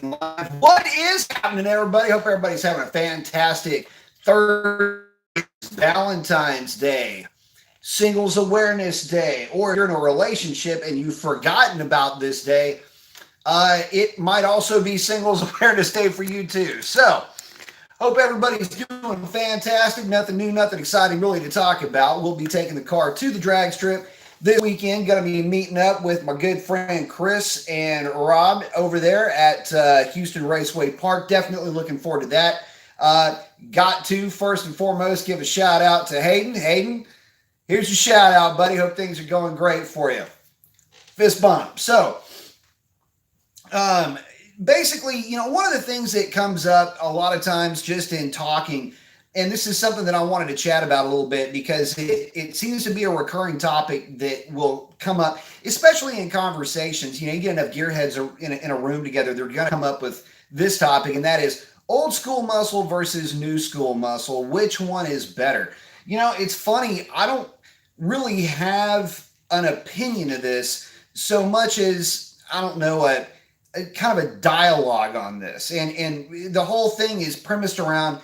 Live. What is happening, everybody? Hope everybody's having a fantastic Thursday, Valentine's Day, Singles Awareness Day, or if you're in a relationship and you've forgotten about this day, it might also be Singles Awareness Day for you too. So, hope everybody's doing fantastic. Nothing new, nothing exciting really to talk about. We'll be taking the car to the drag strip this weekend. Going to be meeting up with my good friend Chris and Rob over there at Houston Raceway Park. Definitely looking forward to that. Got to first and foremost give a shout out to Hayden. Hayden, here's your shout out, buddy. Hope things are going great for you. Fist bump. So, basically, one of the things that comes up a lot of times just in talking, and this is something that I wanted to chat about a little bit because it seems to be a recurring topic that will come up, especially in conversations. You get enough gearheads in a room together, they're going to come up with this topic, and that is old school muscle versus new school muscle. Which one is better? It's funny. I don't really have an opinion of this so much as, I don't know, a kind of a dialogue on this, and the whole thing is premised around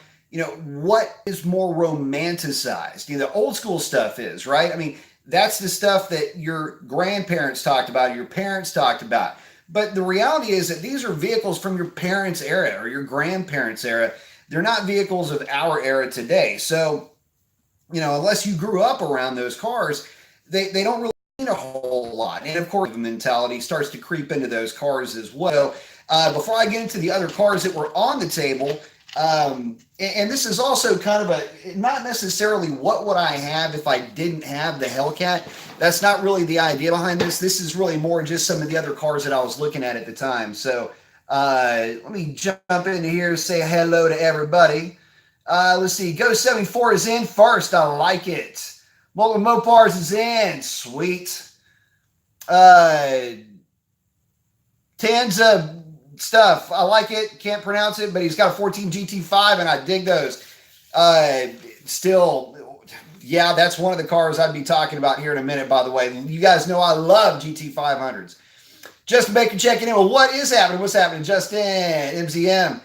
what is more romanticized. The old school stuff is, right? I mean, that's the stuff that your grandparents talked about, your parents talked about. But the reality is that these are vehicles from your parents' era or your grandparents' era. They're not vehicles of our era today. So, unless you grew up around those cars, they don't really a whole lot. And of course, the mentality starts to creep into those cars as well. Before I get into the other cars that were on the table, and this is also kind of not necessarily what would I have if I didn't have the Hellcat. That's not really the idea behind this. This is really more just some of the other cars that I was looking at the time. So let me jump into here, say hello to everybody. Let's see. Ghost 74 is in first. I like it. Molten Mopars is in. Sweet. Tanza stuff. I like it. Can't pronounce it, but he's got a 14 GT5, and I dig those. Still, yeah, that's one of the cars I'd be talking about here in a minute, by the way. You guys know I love GT500s. Justin Baker checking in. Well, what is happening? What's happening, Justin? MZM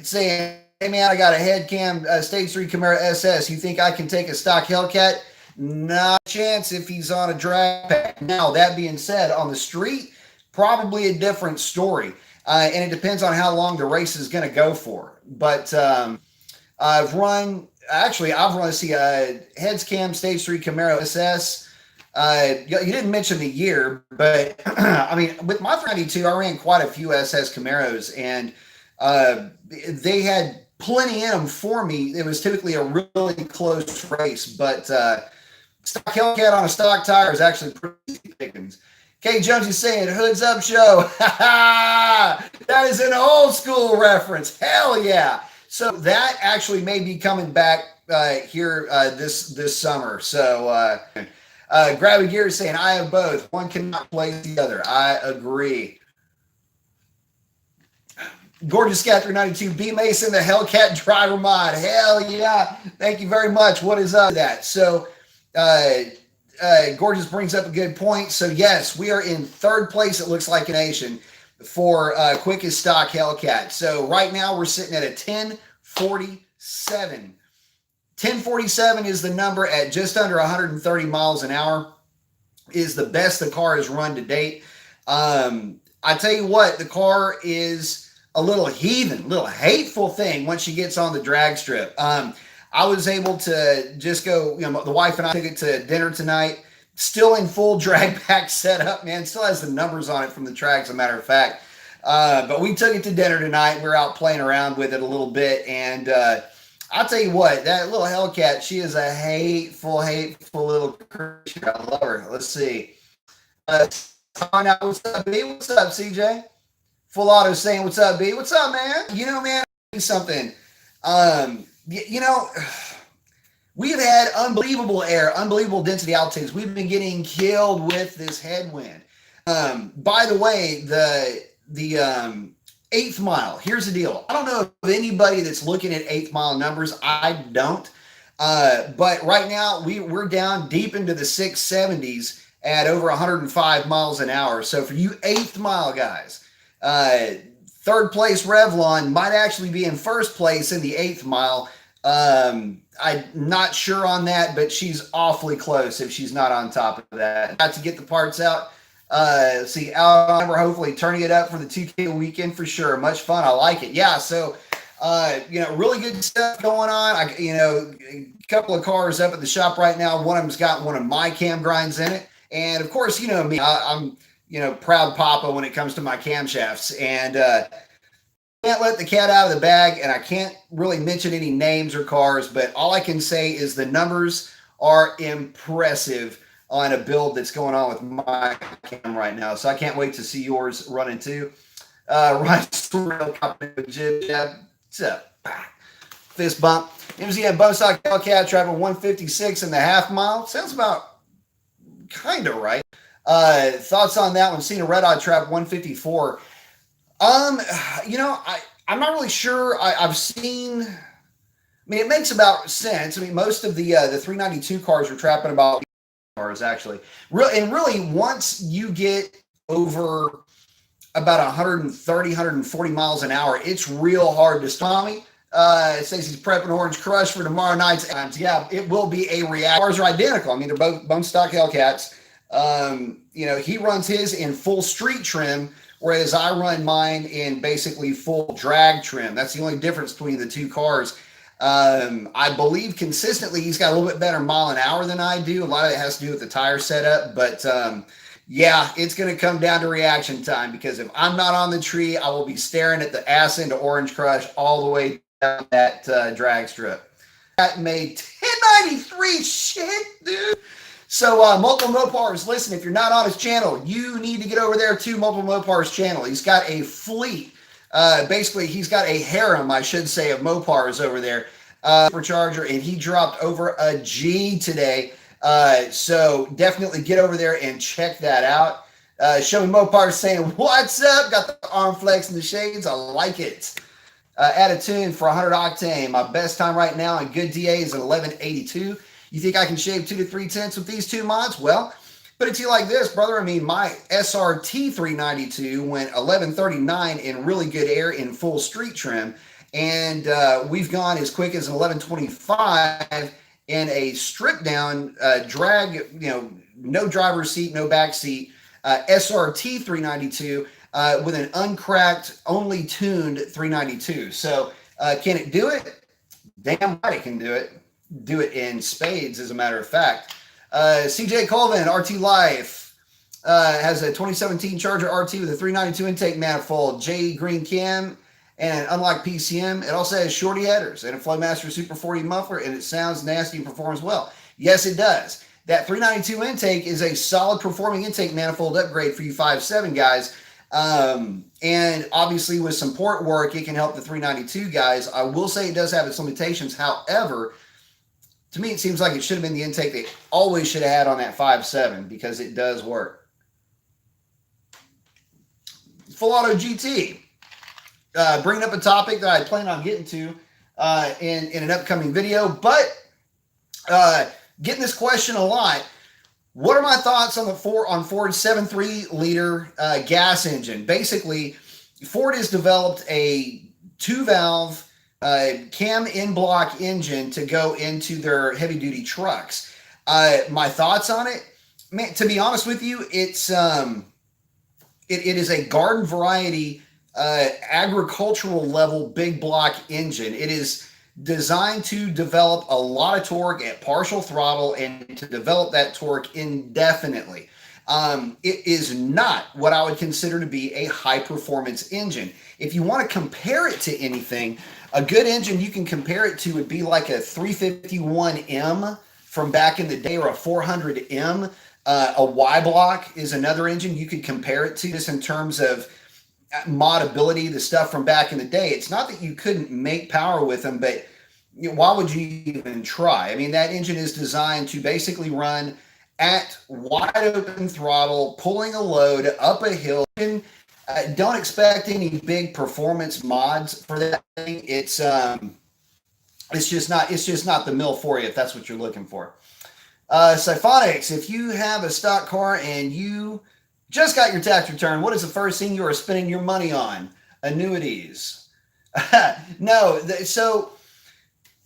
saying, hey, man, I got a head cam Stage 3 Camaro SS. You think I can take a stock Hellcat? Not a chance if he's on a drag pack. Now, that being said, on the street, probably a different story. And it depends on how long the race is going to go for. But I've run, let's see, heads cam Stage 3 Camaro SS. You didn't mention the year, but I mean, with my 392, I ran quite a few SS Camaros, and they had plenty in them for me. It was typically a really close race, but stock Hellcat on a stock tire is actually pretty pickings. Kay Jones is saying, hoods up show. That is an old school reference. Hell yeah. So that actually may be coming back here this summer. So Grabby Gear is saying, I have both. One cannot replace the other. I agree. Gorgeous Scat 392, B Mason, the Hellcat driver mod. Hell yeah. Thank you very much. What is up with that? So, Gorgeous brings up a good point. So, yes, we are in third place, it looks like, in nation for quickest stock Hellcat. So, right now, we're sitting at a 1047. 1047 is the number at just under 130 miles an hour. Is the best the car has run to date. I tell you what, the car is a little heathen, little hateful thing once she gets on the drag strip. I was able to just go, the wife and I took it to dinner tonight, still in full drag pack setup, man. Still has the numbers on it from the track, as a matter of fact. But we took it to dinner tonight. We were out playing around with it a little bit. And I'll tell you what, that little Hellcat, she is a hateful little creature. I love her. Let's see. What's up, B? What's up, CJ? Full Auto saying, what's up, B? What's up, man? Man, something. We've had unbelievable air, unbelievable density altitudes. We've been getting killed with this headwind. By the way, the eighth mile, here's the deal. I don't know of anybody that's looking at eighth mile numbers. I don't. But right now, we're down deep into the 670s at over 105 miles an hour. So for you eighth mile guys, third place Revlon might actually be in first place in the 8th mile. I'm not sure on that, but she's awfully close if she's not on top of that. Got to get the parts out. See, out, we're hopefully turning it up for the 2K weekend for sure. Much fun. I like it. Yeah. So, really good stuff going on. A couple of cars up at the shop right now. One of them's got one of my cam grinds in it. And of course, you know me, I'm proud papa when it comes to my camshafts. And, can't let the cat out of the bag, and I can't really mention any names or cars, but all I can say is the numbers are impressive on a build that's going on with my cam right now. So I can't wait to see yours running too. Ryan Jib, what's up? Fist bump. MZM bone stock Hellcat traveling 156 in the half mile. Sounds about kind of right. Thoughts on that one? Seen a red eye trap 154. I'm not really sure. I've seen. I mean, it makes about sense. I mean, most of the 392 cars are trapping about cars actually. Really, once you get over about 130, 140 miles an hour, it's real hard to stop me. It says he's prepping Orange Crush for tomorrow night's times. Yeah, it will be a react. Cars are identical. I mean, they're both bone stock Hellcats. He runs his in full street trim, whereas I run mine in basically full drag trim. That's the only difference between the two cars. I believe consistently he's got a little bit better mile an hour than I do. A lot of it has to do with the tire setup, but yeah, it's going to come down to reaction time, because if I'm not on the tree, I will be staring at the ass into Orange Crush all the way down that drag strip. That made 1093. Shit, dude. So Multiple Mopars, listen, if you're not on his channel, you need to get over there to Multiple Mopars channel. He's got a fleet. Basically, he's got a harem, I should say, of Mopars over there. Supercharger, and he dropped over a G today. So definitely get over there and check that out. Show me Mopar saying, what's up? Got the arm flex and the shades. I like it. Add a tune for 100 octane. My best time right now on good DA is an 1182. You think I can shave 2 to 3 tenths with these two mods? Well, put it to you like this, brother. I mean, my SRT 392 went 1139 in really good air in full street trim. And we've gone as quick as an 1125 in a stripped down drag, no driver's seat, no back seat, SRT 392 with an uncracked, only tuned 392. So can it do it? Damn right it can do it. Do it in spades, as a matter of fact. CJ Colvin, RT Life, has a 2017 Charger RT with a 392 intake manifold, J Green Cam, and unlike PCM, it also has shorty headers and a Flowmaster Super 40 muffler, and it sounds nasty and performs well. Yes, it does. That 392 intake is a solid performing intake manifold upgrade for you 5.7 guys. And obviously with some port work, it can help the 392 guys. I will say it does have its limitations. However, to me, it seems like it should have been the intake they always should have had on that 5.7, because it does work. Full Auto GT. Bringing up a topic that I plan on getting to in an upcoming video, but getting this question a lot. What are my thoughts on Ford's 7.3 liter gas engine? Basically, Ford has developed a 2-valve cam in-block engine to go into their heavy-duty trucks. My thoughts on it, man, to be honest with you, it is a garden variety, agricultural level big block engine. It is designed to develop a lot of torque at partial throttle and to develop that torque indefinitely. It is not what I would consider to be a high-performance engine. If you want to compare it to anything, a good engine you can compare it to would be like a 351M from back in the day, or a 400M. A Y-block is another engine you could compare it to, just in terms of modability, the stuff from back in the day. It's not that you couldn't make power with them, but why would you even try? I mean, that engine is designed to basically run at wide open throttle, pulling a load up a hill. Don't expect any big performance mods for that thing. It's just not the mill for you if that's what you're looking for. Siphonics, if you have a stock car and you just got your tax return, what is the first thing you are spending your money on? Annuities. No, so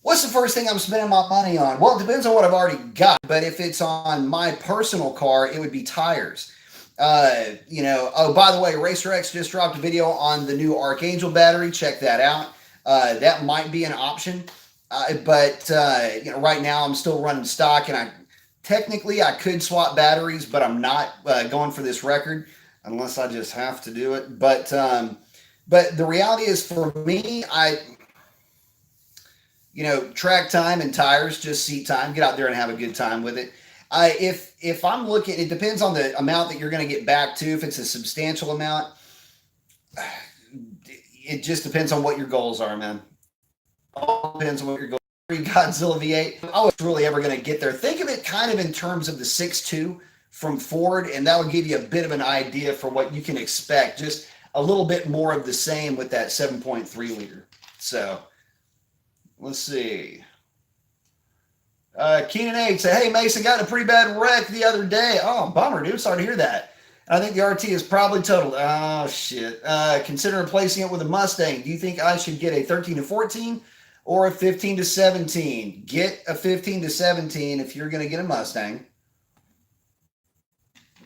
what's the first thing I'm spending my money on? Well, it depends on what I've already got, but if it's on my personal car, it would be tires. Oh, by the way, Racer X just dropped a video on the new Archangel battery. Check that out. That might be an option. But right now I'm still running stock, and technically I could swap batteries, but I'm not going for this record unless I just have to do it. But the reality is, for me, track time and tires, just seat time. Get out there and have a good time with it. If I'm looking, it depends on the amount that you're going to get back to. If it's a substantial amount, it just depends on what your goals are, man. All depends on what your goals are. Godzilla V8. I was really ever going to get there. Think of it kind of in terms of the 6.2 from Ford, and that will give you a bit of an idea for what you can expect. Just a little bit more of the same with that 7.3 liter. So let's see. Keenan H said, "Hey, Mason, got in a pretty bad wreck the other day." Oh, bummer, dude. Sorry to hear that. I think the RT is probably totaled. Oh, shit. Consider replacing it with a Mustang. Do you think I should get a 13 to 14 or a 15 to 17? Get a 15 to 17 if you're going to get a Mustang.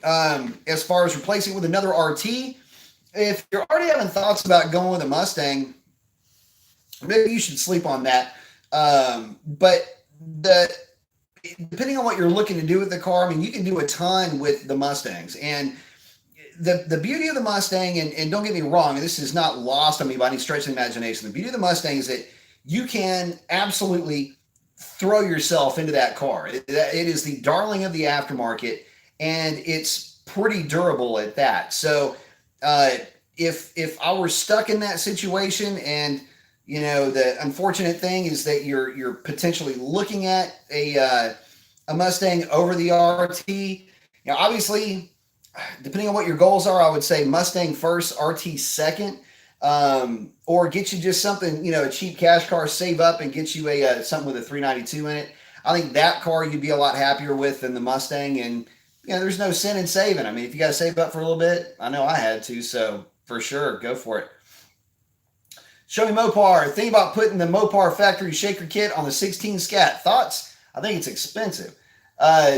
As far as replacing it with another RT, if you're already having thoughts about going with a Mustang, maybe you should sleep on that. But depending on what you're looking to do with the car, I mean, you can do a ton with the Mustangs. And the beauty of the Mustang, and don't get me wrong, this is not lost on me by any stretch of the imagination. The beauty of the Mustang is that you can absolutely throw yourself into that car. It is the darling of the aftermarket, and it's pretty durable at that. So if I were stuck in that situation, and the unfortunate thing is that you're potentially looking at a Mustang over the RT. Obviously, depending on what your goals are, I would say Mustang first, RT second, or get you just something, a cheap cash car, save up and get you a something with a 392 in it. I think that car you'd be a lot happier with than the Mustang, and there's no sin in saving. I mean, if you got to save up for a little bit, I know I had to, so for sure, go for it. Show me Mopar. Think about putting the Mopar factory shaker kit on the 16 Scat. Thoughts? I think it's expensive.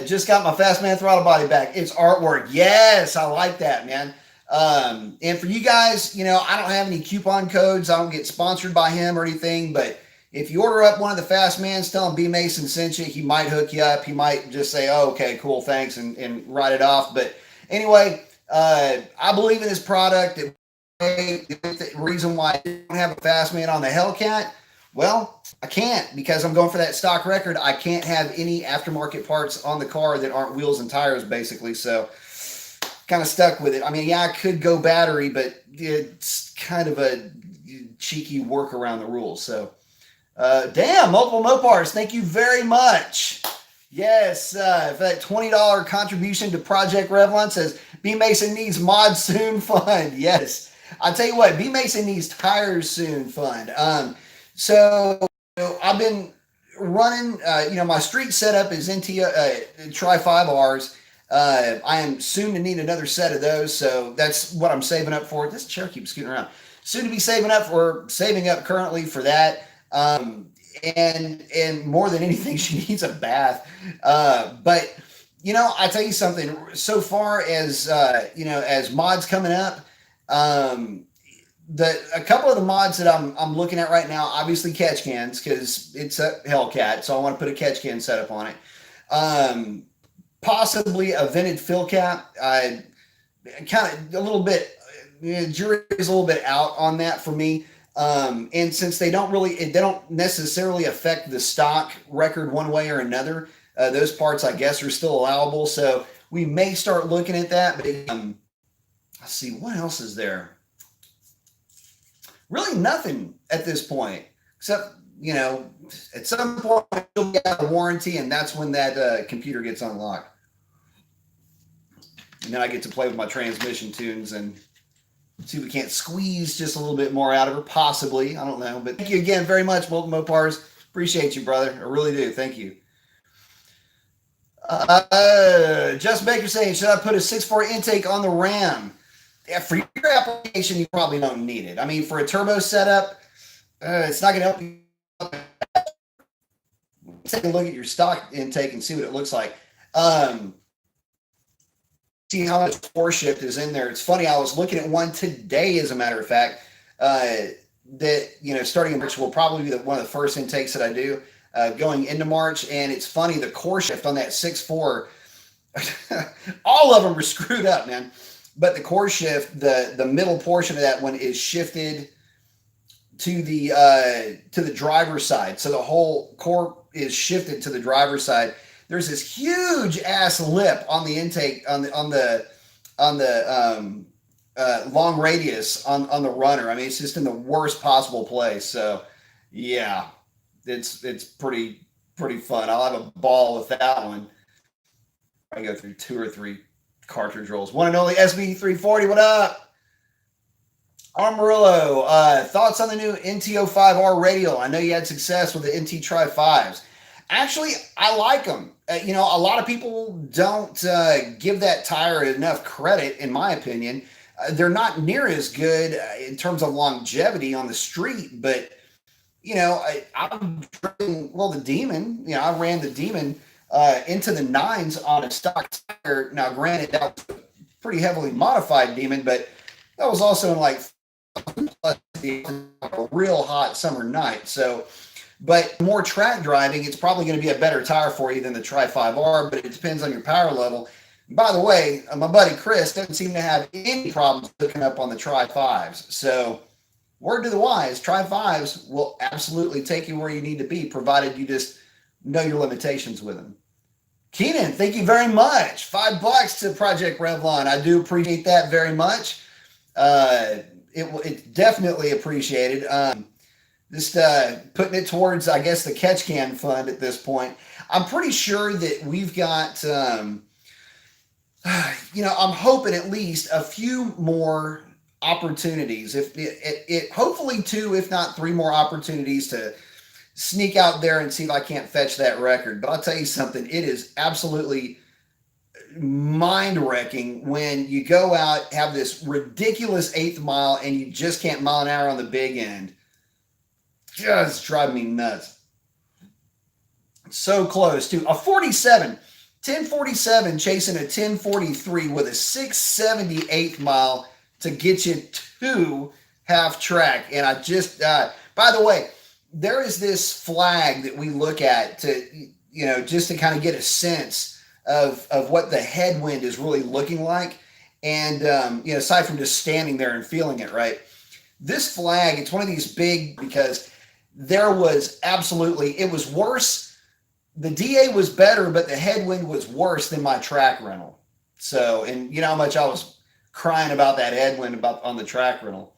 Just got my Fastman throttle body back. It's artwork. Yes, I like that, man. And for you guys, I don't have any coupon codes. I don't get sponsored by him or anything. But if you order up one of the Fastmans, tell him B Mason sent you. He might hook you up. He might just say, "Oh, okay, cool, thanks," and write it off. But anyway, I believe in this product. The reason why I don't have a Fastman on the Hellcat, well, I can't, because I'm going for that stock record. I can't have any aftermarket parts on the car that aren't wheels and tires, basically. So kind of stuck with it. I mean, yeah, I could go battery, but it's kind of a cheeky work around the rules. So damn, multiple Mopars. Thank you very much. Yes, for that $20 contribution to Project Revlon, says B Mason needs mod soon fund. Yes. I'll tell you what, B Mason needs tires soon fund. So I've been running, my street setup is NT Tri 5Rs. I am soon to need another set of those, so that's what I'm saving up for. This chair keeps scooting around. Soon to be saving up currently for that. And more than anything, she needs a bath. But I tell you something. So far as as mods coming up. A couple of the mods that I'm looking at right now, obviously catch cans, because it's a Hellcat, so I want to put a catch can setup on it. Possibly a vented fill cap. Kind of a little bit, jury is a little bit out on that for me. And since they don't necessarily affect the stock record one way or another, those parts I guess are still allowable. So we may start looking at that, but let's see, what else is there? Really nothing at this point, except, at some point you'll get out of warranty, and that's when that computer gets unlocked. And then I get to play with my transmission tunes and see if we can't squeeze just a little bit more out of her, possibly. I don't know. But thank you again very much, Molten Mopars. Appreciate you, brother. I really do. Thank you. Justin Baker saying, should I put a 6.4 intake on the Ram? Yeah, for your application, you probably don't need it. I mean, for a turbo setup, it's not going to help you. Take a look at your stock intake and see what it looks like. Um, see how much force shift is in there. It's funny. I was looking at one today, as a matter of fact, that starting in March will probably be one of the first intakes that I do going into March. And it's funny, the core shift on that 6.4, all of them are screwed up, man. But the core shift, the middle portion of that one is shifted to the driver's side. So the whole core is shifted to the driver's side. There's this huge ass lip on the intake on the long radius on the runner. I mean, it's just in the worst possible place. So yeah, it's pretty fun. I'll have a ball with that one. I go through 2 or 3 cartridge rolls. One and only SB340. What up? Armorillo, thoughts on the new NT05R radial? I know you had success with the NT Tri-5s. Actually, I like them. A lot of people don't give that tire enough credit, in my opinion. They're not near as good in terms of longevity on the street, but, I'm driven, the Demon, I ran the Demon into the 9s on a stock tire. Now, granted, that was a pretty heavily modified Demon, but that was also in like a real hot summer night. So, but more track driving, it's probably going to be a better tire for you than the Tri-5R, but it depends on your power level. By the way, my buddy Chris doesn't seem to have any problems hooking up on the Tri-5s. So, word to the wise, Tri-5s will absolutely take you where you need to be, provided you just know your limitations with them. Keenan, thank you very much. $5 to Project Revlon. I do appreciate that very much. It's definitely appreciated. Just putting it towards, I guess, the catch can fund at this point. I'm pretty sure that we've got, I'm hoping at least a few more opportunities. If it hopefully 2, if not 3 more opportunities to sneak out there and see if I can't fetch that record. But I'll tell you something, it is absolutely mind-wrecking when you go out, have this ridiculous 8th mile, and you just can't mile an hour on the big end. Just drive me nuts. So close to a 47, 1047 chasing a 1043 with a 678th mile to get you to half track. And I just, by the way, there is this flag that we look at to, just to kind of get a sense of what the headwind is really looking like. And, aside from just standing there and feeling it, right? This flag, it's one of these big, because there was it was worse. The DA was better, but the headwind was worse than my track rental. So, and you know how much I was crying about that headwind on the track rental.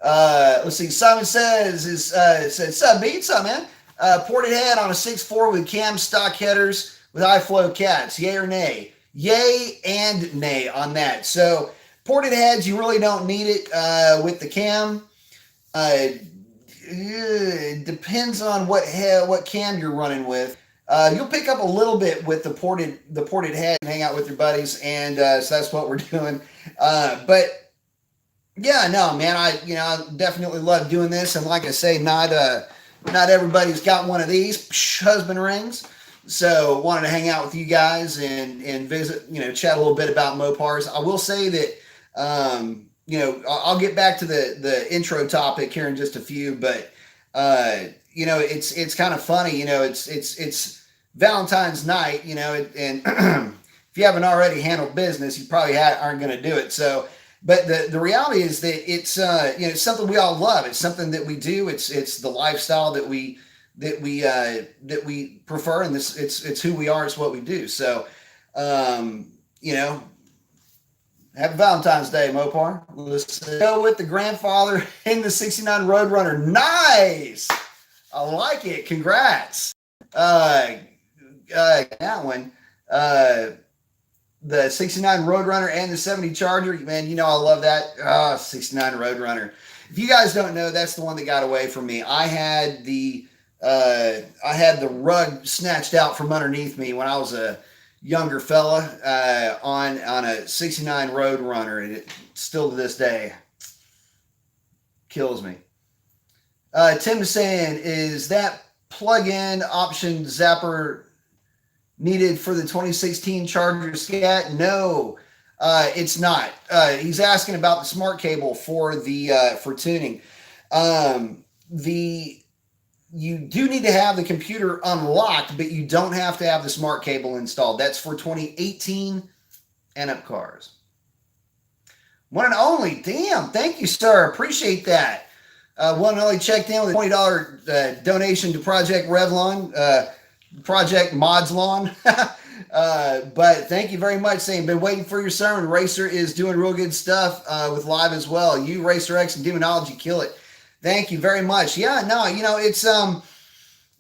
Let's see. Simon says, "Sub beats up, man. Ported head on a 6.4 with cam stock headers with high flow cats. Yay or nay? Yay and nay on that. So ported heads, you really don't need it with the cam. It depends on what cam you're running with. You'll pick up a little bit with the ported head and hang out with your buddies, and so that's what we're doing. But yeah, no, man, I definitely love doing this, and like I say, not everybody's got one of these husband rings. So wanted to hang out with you guys and visit, chat a little bit about Mopars. I will say that I'll get back to the intro topic here in just a few, but it's kind of funny, it's Valentine's night, and if you haven't already handled business, you probably aren't going to do it. So, but the reality is that it's it's something we all love. It's something that we do. It's the lifestyle that we prefer, and it's who we are. It's what we do. So, happy Valentine's Day, Mopar. Let's go with the grandfather in the 69 Roadrunner. Nice. I like it. Congrats. That one. The 69 Roadrunner and the 70 Charger. Man, I love that. 69 Roadrunner. If you guys don't know, that's the one that got away from me. I had the rug snatched out from underneath me when I was a younger fella on a '69 Roadrunner, and it still to this day kills me. Tim is saying, is that plug-in option zapper needed for the 2016 Charger Scat? No, it's not. He's asking about the smart cable for the for tuning. You do need to have the computer unlocked, but you don't have to have the smart cable installed. That's for 2018 and up cars. One and only. Damn, thank you, sir. Appreciate that. One and only checked in with a $20 donation to Project Revlon, Project Mods Lawn. But thank you very much. Saying, been waiting for your sermon. Racer is doing real good stuff with live as well. You, Racer X, and Demonology kill it. Thank you very much. Yeah, no, it's the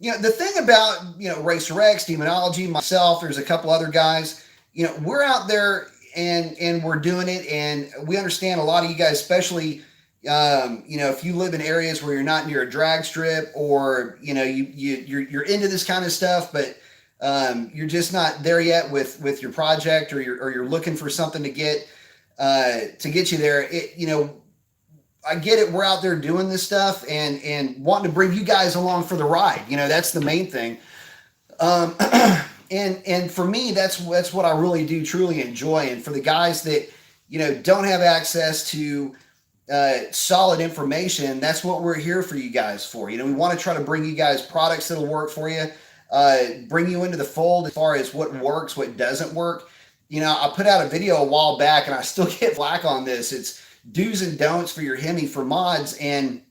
thing about Racer X, Demonology, myself. There's a couple other guys. We're out there and we're doing it, and we understand a lot of you guys, especially if you live in areas where you're not near a drag strip, or you're into this kind of stuff, but you're just not there yet with your project, or you're looking for something to get you there. I get it. We're out there doing this stuff and wanting to bring you guys along for the ride. That's the main thing. And for me, that's what I really do truly enjoy. And for the guys that, don't have access to solid information, that's what we're here for you guys for. We want to try to bring you guys products that'll work for you, bring you into the fold as far as what works, what doesn't work. I put out a video a while back, and I still get flack on this. It's do's and don'ts for your Hemi for mods, and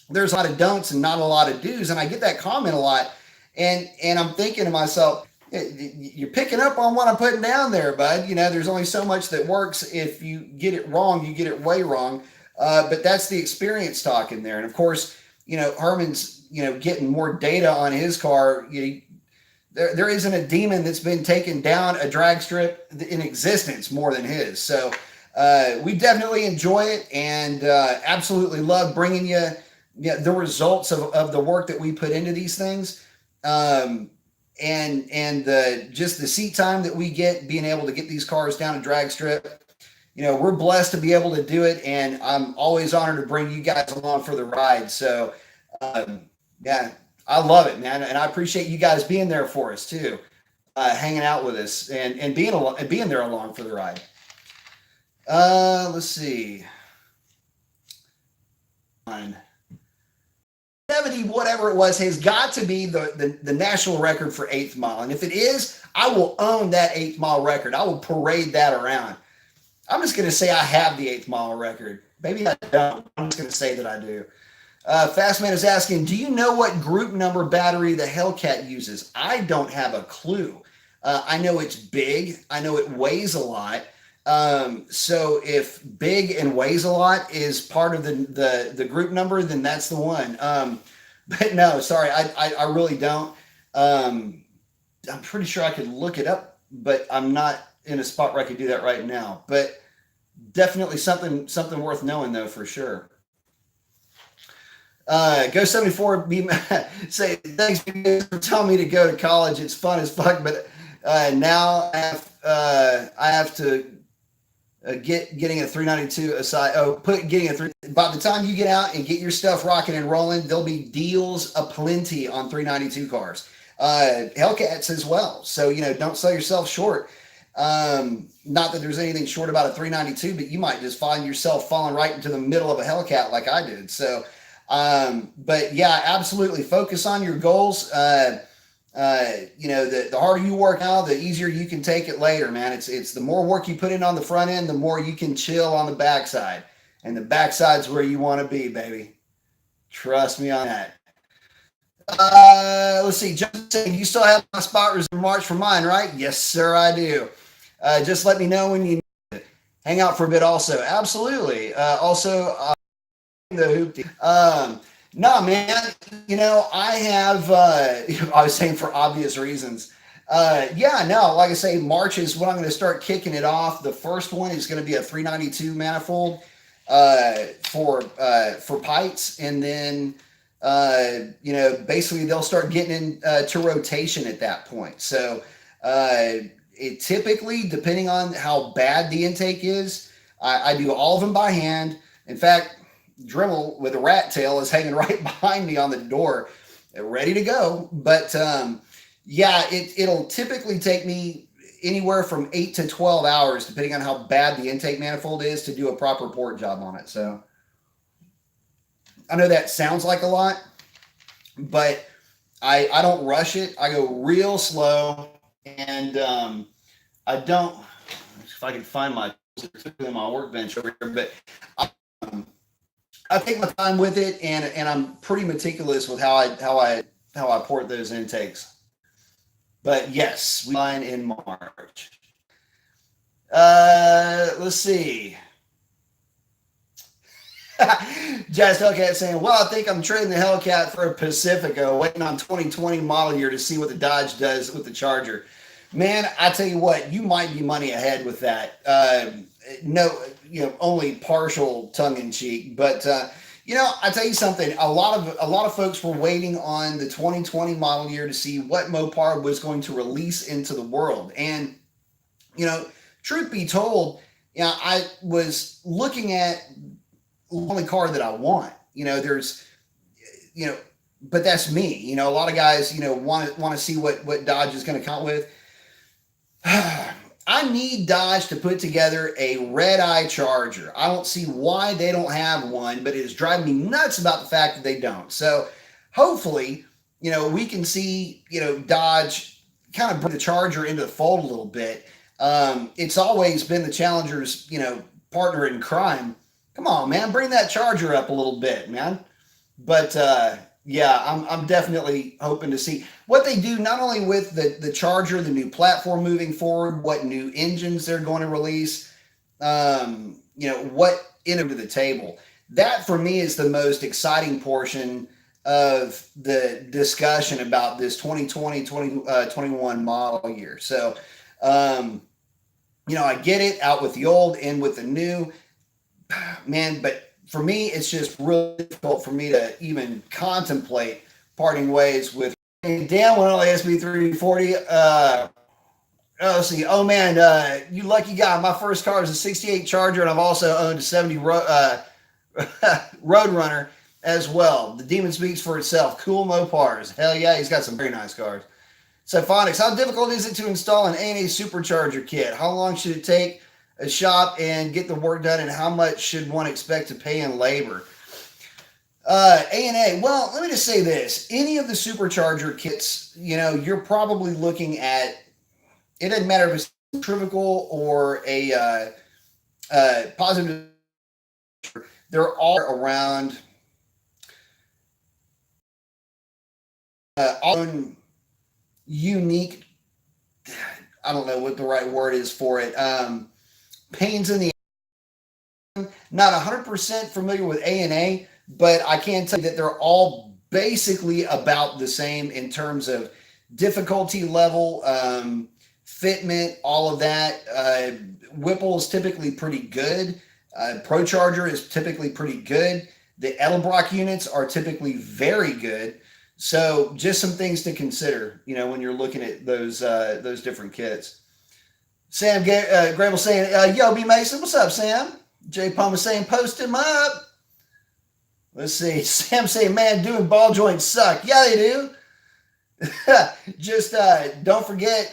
there's a lot of don'ts and not a lot of do's, and I get that comment a lot, and I'm thinking to myself, you're picking up on what I'm putting down there, bud. There's only so much that works. If you get it wrong, you get it way wrong. But that's the experience talking there. And of course, Herman's getting more data on his car. There isn't a demon that's been taken down a drag strip in existence more than his. So we definitely enjoy it, and absolutely love bringing you the results of the work that we put into these things, and just the seat time that we get being able to get these cars down a drag strip. We're blessed to be able to do it, and I'm always honored to bring you guys along for the ride. So yeah, I love it, man, and I appreciate you guys being there for us too, hanging out with us and being there along for the ride. Let's see. 70, whatever it was, has got to be the national record for 8th mile. And if it is, I will own that 8th mile record. I will parade that around. I'm just going to say I have the 8th mile record. Maybe I don't. I'm just going to say that I do. Fastman is asking, do you know what group number battery the Hellcat uses? I don't have a clue. I know it's big. I know it weighs a lot. So if big and weighs a lot is part of the group number, then that's the one. But no, sorry, I really don't. I'm pretty sure I could look it up, but I'm not in a spot where I could do that right now. But definitely something worth knowing though, for sure. Go 74 say thanks for telling me to go to college. It's fun as fuck, but now I have to getting a 392 aside. By the time you get out and get your stuff rocking and rolling, there'll be deals aplenty on 392 cars, Hellcats as well. So don't sell yourself short. Not that there's anything short about a 392, but you might just find yourself falling right into the middle of a Hellcat like I did. So but yeah, absolutely focus on your goals. The harder you work now, the easier you can take it later, man. It's the more work you put in on the front end, the more you can chill on the backside, and the backside's where you want to be, baby. Trust me on that. Let's see. Justin saying, you still have my spot reserved March for mine, right? Yes, sir, I do. Just let me know when you need to hang out for a bit also. Absolutely. The hoopty. No, man, I have, I was saying for obvious reasons. Like I say, March is when I'm going to start kicking it off. The first one is going to be a 392 manifold for Pikes. And then, basically they'll start getting into rotation at that point. So, it typically, depending on how bad the intake is, I do all of them by hand. In fact, Dremel with a rat tail is hanging right behind me on the door, ready to go. But yeah, it'll typically take me anywhere from 8 to 12 hours, depending on how bad the intake manifold is, to do a proper port job on it. So I know that sounds like a lot, but I don't rush it. I go real slow, and I don't. If I can find my workbench over here, but I take my time with it, and I'm pretty meticulous with how I port those intakes. But yes, we line in March. Let's see. Jazz Hellcat saying, well, I think I'm trading the Hellcat for a Pacifica, waiting on 2020 model year to see what the Dodge does with the Charger. Man, I tell you what, you might be money ahead with that. No, only partial tongue in cheek, but I tell you something. A lot of folks were waiting on the 2020 model year to see what Mopar was going to release into the world, and truth be told, I was looking at the only car that I want. There's, but that's me. A lot of guys, want to see what Dodge is going to come out with. I need Dodge to put together a red-eye Charger. I don't see why they don't have one, but it is driving me nuts about the fact that they don't. So hopefully, we can see, Dodge kind of bring the Charger into the fold a little bit. It's always been the Challenger's, partner in crime. Come on, man, bring that Charger up a little bit, man. But yeah, I'm definitely hoping to see what they do, not only with the Charger, the new platform moving forward, what new engines they're going to release, what into the table. That for me is the most exciting portion of the discussion about this 2020-21 model year. So, I get it, out with the old, in with the new, man, but for me, it's just really difficult for me to even contemplate parting ways with Dan. One only SB340. Let's see. Oh man, you lucky guy. My first car is a '68 Charger, and I've also owned a '70 Roadrunner as well. The demon speaks for itself. Cool Mopars. Hell yeah, he's got some very nice cars. So Phonics, how difficult is it to install an A&A supercharger kit? How long should it take a shop and get the work done, and how much should one expect to pay in labor? A&A, well, let me just say this. Any of the supercharger kits, you're probably looking at, it doesn't matter if it's centrifugal or a positive, they're all around own unique, I don't know what the right word is for it, pains in the, not 100% familiar with A&A, but I can tell you that they're all basically about the same in terms of difficulty level, fitment, all of that. Whipple is typically pretty good. ProCharger is typically pretty good. The Edelbrock units are typically very good. So just some things to consider, when you're looking at those different kits. Sam Grable saying, yo, B Mason, what's up, Sam? Jay Palmer saying, post him up. Let's see. Sam saying, man, doing ball joints suck. Yeah, they do. Just don't forget,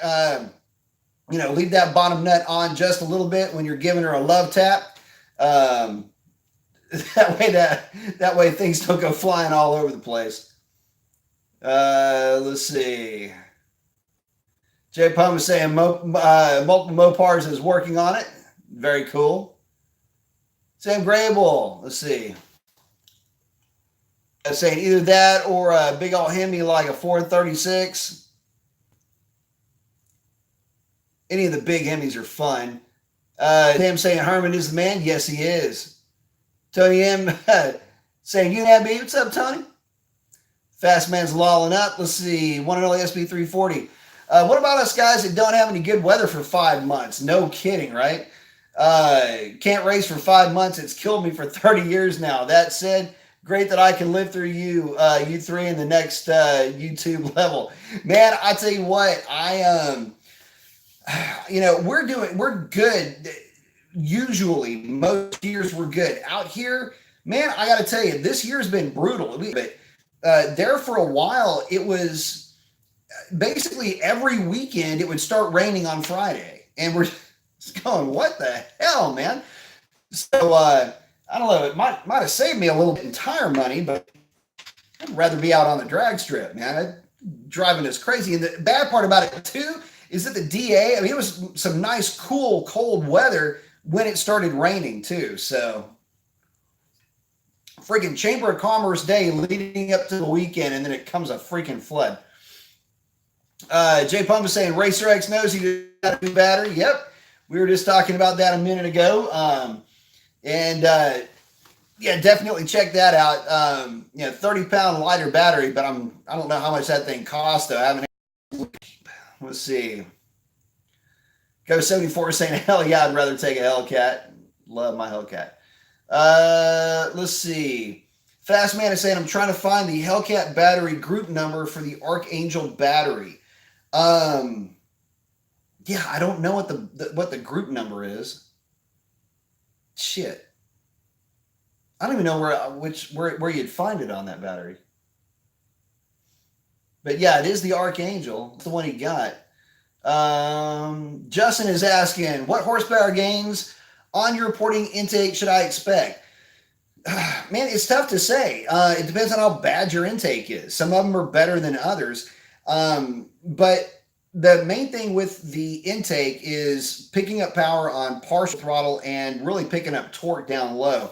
leave that bottom nut on just a little bit when you're giving her a love tap. That way things don't go flying all over the place. Let's see. Jay Pum is saying multiple Mopars is working on it. Very cool. Sam Grable, let's see. Saying either that or a big old Hemi like a 436. Any of the big Hemis are fun. Tim saying Herman is the man. Yes, he is. Tony M saying you and what's up, Tony? Fast man's lolling up. Let's see. One and only SB340. What about us guys that don't have any good weather for 5 months? No kidding, right? Can't race for 5 months. It's killed me for 30 years now. That said, great that I can live through you three in the next YouTube level. Man, I tell you what, we're good. Usually, most years we're good. Out here, man, I got to tell you, this year's been brutal. But there for a while, it was basically every weekend it would start raining on Friday, and we're just going, "What the hell, man?" So I don't know. It might have saved me a little bit in tire money, but I'd rather be out on the drag strip, man. Driving is crazy. And the bad part about it too is that the DA, I mean, it was some nice, cool, cold weather when it started raining too. So freaking Chamber of Commerce day leading up to the weekend, and then it comes a freaking flood. Jay Pump was saying Racer X knows he got a new battery. Yep. We were just talking about that a minute ago. Yeah, definitely check that out. 30-pound lighter battery, but I don't know how much that thing costs though. I haven't. Let's see. Go 74 saying, hell yeah, I'd rather take a Hellcat. Love my Hellcat. Let's see. Fast Man is saying, I'm trying to find the Hellcat battery group number for the Archangel battery. Yeah, I don't know what the group number is. Shit. I don't even know where you'd find it on that battery. But yeah, it is the Archangel. It's the one he got. Justin is asking, what horsepower gains on your reporting intake should I expect? Man, it's tough to say. It depends on how bad your intake is. Some of them are better than others. But the main thing with the intake is picking up power on partial throttle and really picking up torque down low.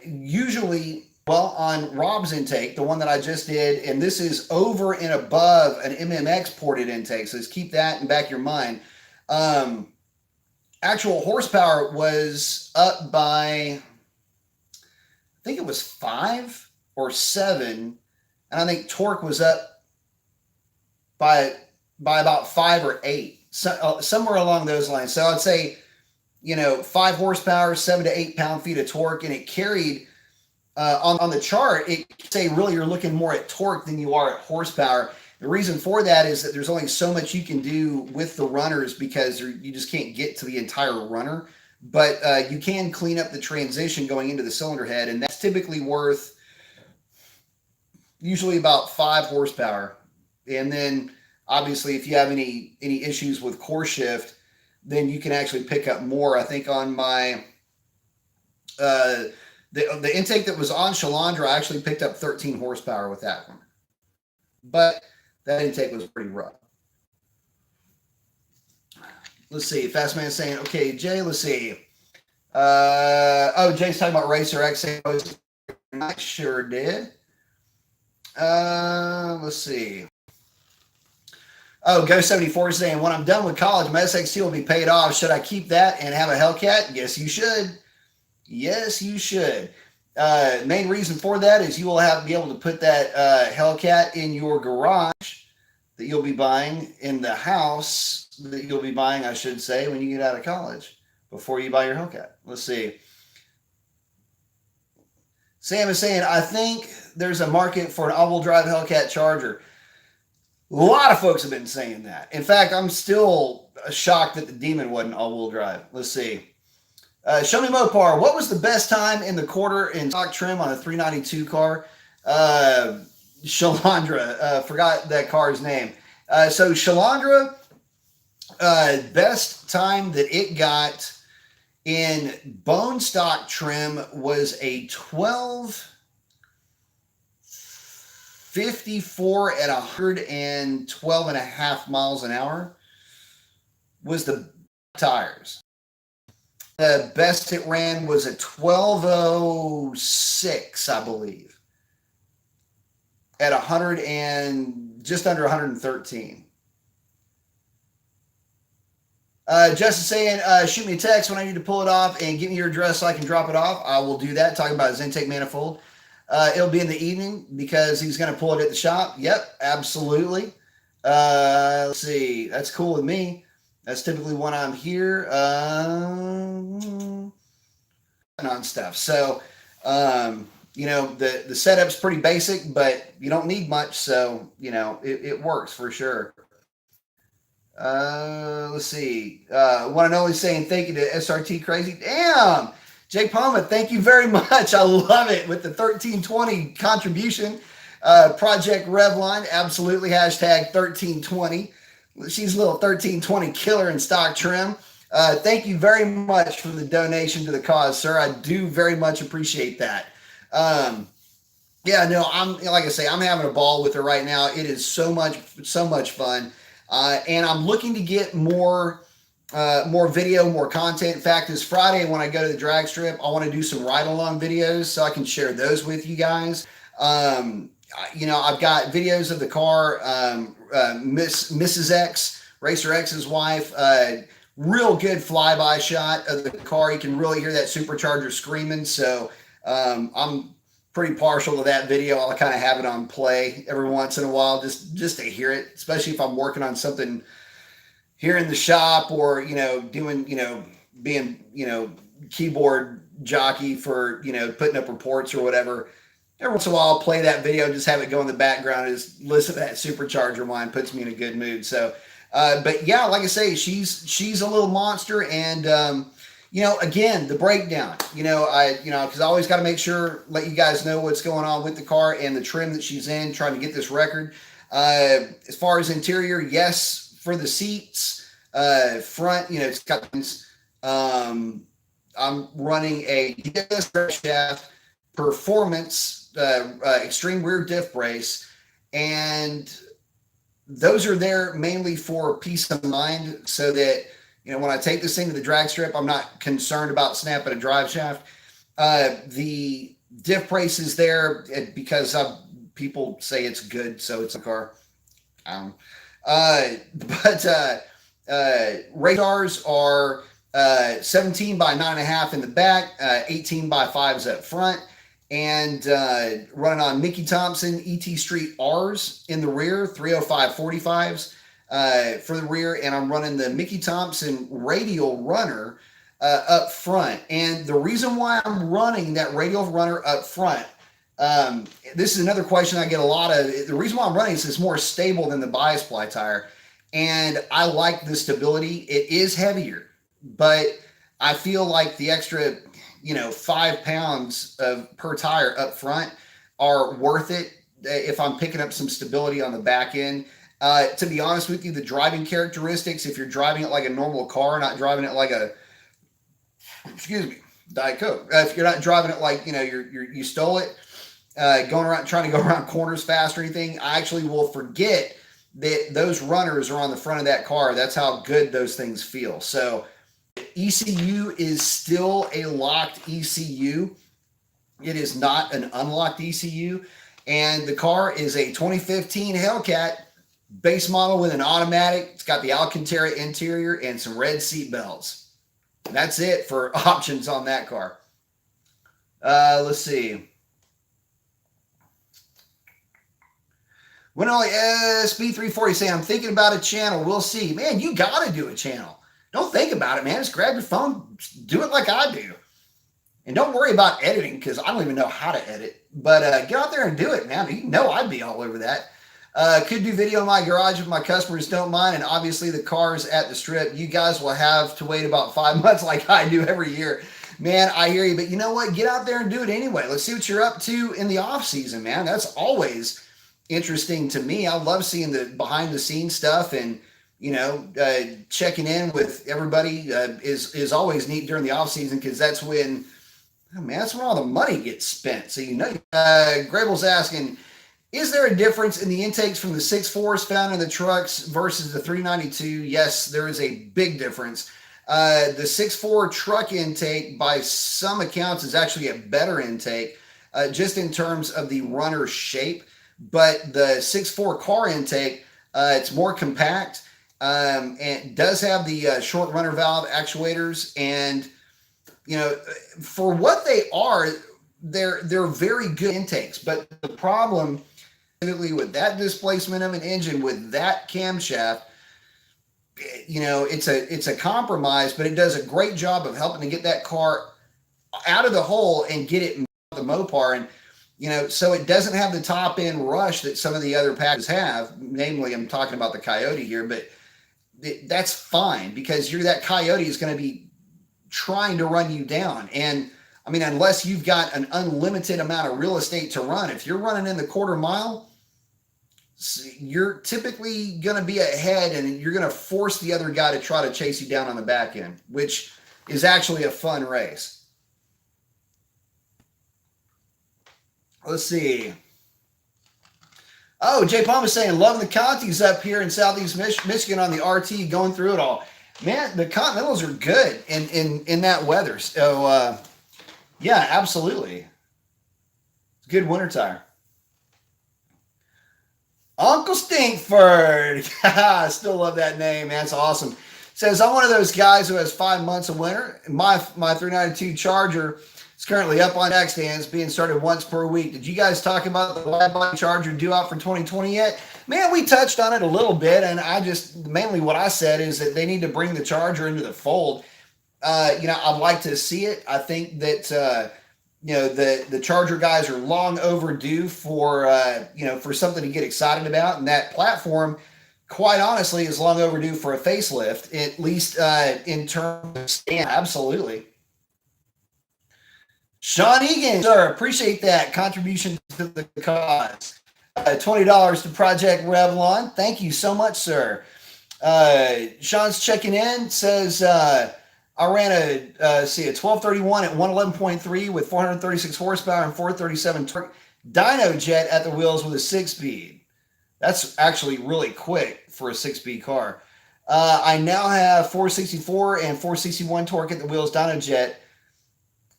Usually, well, on Rob's intake, the one that I just did, and this is over and above an MMX ported intake, so just keep that in the back of your mind. Actual horsepower was up by, I think it was 5 or 7, and I think torque was up by about 5 or 8, somewhere along those lines. So I'd say, 5 horsepower, 7 to 8 pound-feet of torque, and it carried on the chart. It say really you're looking more at torque than you are at horsepower. The reason for that is that there's only so much you can do with the runners because you just can't get to the entire runner. But you can clean up the transition going into the cylinder head, and that's typically worth usually about 5 horsepower. And then obviously if you have any issues with core shift, then you can actually pick up more. I think on my the intake that was on Shalandra, I actually picked up 13 horsepower with that one. But that intake was pretty rough. Let's see. Fast Man is saying, okay, Jay, let's see. Jay's talking about Racer X. I sure did. Let's see. Go 74 is saying, when I'm done with college, my SXT will be paid off. Should I keep that and have a Hellcat? Yes, you should. Yes, you should. Main reason for that is you will be able to put that Hellcat in your garage that you'll be buying, in the house that you'll be buying, I should say, when you get out of college, before you buy your Hellcat. Let's see. Sam is saying, I think there's a market for an all-wheel drive Hellcat Charger. A lot of folks have been saying that. In fact, I'm still shocked that the Demon wasn't all-wheel drive. Let's see. Show me Mopar. What was the best time in the quarter in stock trim on a 392 car? Shalandra. Forgot that car's name. So Shalandra, best time that it got in bone stock trim was a 1254 at 112 and a half miles an hour was the tires. The best it ran was a 1206, I believe, at 100 and just under 113. Justin saying, shoot me a text when I need to pull it off and give me your address so I can drop it off. I will do that. Talking about his intake manifold. It'll be in the evening because he's going to pull it at the shop. Yep, absolutely. Let's see. That's cool with me. That's typically when I'm here on stuff. So, the setup's pretty basic, but you don't need much. So, it works for sure. Let's see. One and only saying thank you to SRT Crazy. Damn, Jake Palma, thank you very much. I love it with the 1320 contribution. Project Revline, absolutely. Hashtag 1320. She's a little 1320 killer in stock trim. Thank you very much for the donation to the cause, sir. I do very much appreciate that. Yeah, no, like I say, I'm having a ball with her right now. It is so much fun. And I'm looking to get more video, more content. In fact, this Friday when I go to the drag strip, I want to do some ride along videos so I can share those with you guys. I've got videos of the car, Mrs. X, Racer X's wife, real good flyby shot of the car. You can really hear that supercharger screaming. So I'm pretty partial to that video. I'll kind of have it on play every once in a while just to hear it, especially if I'm working on something here in the shop or, doing, being, keyboard jockey for, putting up reports or whatever. Every once in a while, I'll play that video and just have it go in the background and just listen to that supercharger whine. Puts me in a good mood. So, but yeah, like I say, she's a little monster. And, again, the breakdown, because I always got to make sure, let you guys know what's going on with the car and the trim that she's in, trying to get this record. As far as interior, yes, for the seats, front, it's got, I'm running a DS shaft performance, extreme rear diff brace, and those are there mainly for peace of mind, so that when I take this thing to the drag strip, I'm not concerned about snapping a drive shaft. The diff brace is there because people say it's good, so it's a car. Radars are 17 by 9.5 in the back, 18 by 5s up front, and running on Mickey Thompson ET Street R's in the rear, 305 45s for the rear, and I'm running the Mickey Thompson radial runner up front. And the reason why I'm running that radial runner up front, this is another question I get a lot of. The reason why I'm running is it's more stable than the bias ply tire, and I like the stability. It is heavier, but I feel like the extra 5 pounds per tire up front are worth it if I'm picking up some stability on the back end. To be honest with you, the driving characteristics, if you're driving it like a normal car, not driving it like Diet Coke. If you're not driving it like, you stole it, trying to go around corners fast or anything, I actually will forget that those runners are on the front of that car. That's how good those things feel. So ECU is still a locked ECU. It is not an unlocked ECU. And the car is a 2015 Hellcat base model with an automatic. It's got the Alcantara interior and some red seat belts. That's it for options on that car. Let's see. When only SB340 saying, I'm thinking about a channel. We'll see. Man, you got to do a channel. Don't think about it, man. Just grab your phone. Do it like I do. And don't worry about editing, because I don't even know how to edit. But get out there and do it, man. You know I'd be all over that. Could do video in my garage if my customers don't mind. And obviously the cars at the strip, you guys will have to wait about 5 months like I do every year. Man, I hear you. But you know what? Get out there and do it anyway. Let's see what you're up to in the off season, man. That's always interesting to me. I love seeing the behind the scenes stuff, and checking in with everybody is always neat during the off season, because that's when, that's when all the money gets spent. So Grable's asking, is there a difference in the intakes from the 6.4s found in the trucks versus the 392? Yes, there is a big difference. The 6.4 truck intake, by some accounts, is actually a better intake, just in terms of the runner shape. But the 6.4 car intake, it's more compact, and it does have the short runner valve actuators. And for what they are, they're very good intakes. But the problem, specifically with that displacement of an engine with that camshaft, it's a compromise, but it does a great job of helping to get that car out of the hole and get it the Mopar. And so it doesn't have the top end rush that some of the other packages have. Namely, I'm talking about the Coyote here, but that's fine, because that coyote is going to be trying to run you down. And I mean, unless you've got an unlimited amount of real estate to run, if you're running in the quarter mile, you're typically going to be ahead, and you're going to force the other guy to try to chase you down on the back end, which is actually a fun race. Let's see. Oh, Jay Palm is saying, loving the Contis up here in Southeast Michigan on the RT, going through it all. Man, the Continentals are good in that weather. So, yeah, absolutely. It's a good winter tire. Uncle Stinkford. I still love that name, man. It's awesome. Says, I'm one of those guys who has 5 months of winter. My 392 Charger is currently up on jack stands, being started once per week. Did you guys talk about the wide body Charger due out for 2020 yet? Man, we touched on it a little bit, and mainly what I said is that they need to bring the Charger into the fold. I'd like to see it. I think that the Charger guys are long overdue for something to get excited about, and that platform, quite honestly, is long overdue for a facelift, at least in terms of stand. Absolutely. Sean Egan, sir, appreciate that contribution to the cause. $20 to Project Revlon. Thank you so much, sir. Sean's checking in, says, I ran a 1231 at 111.3 with 436 horsepower and 437 torque. Dyno jet at the wheels with a 6-speed. That's actually really quick for a 6-speed car. I now have 464 and 461 torque at the wheels, dyno jet,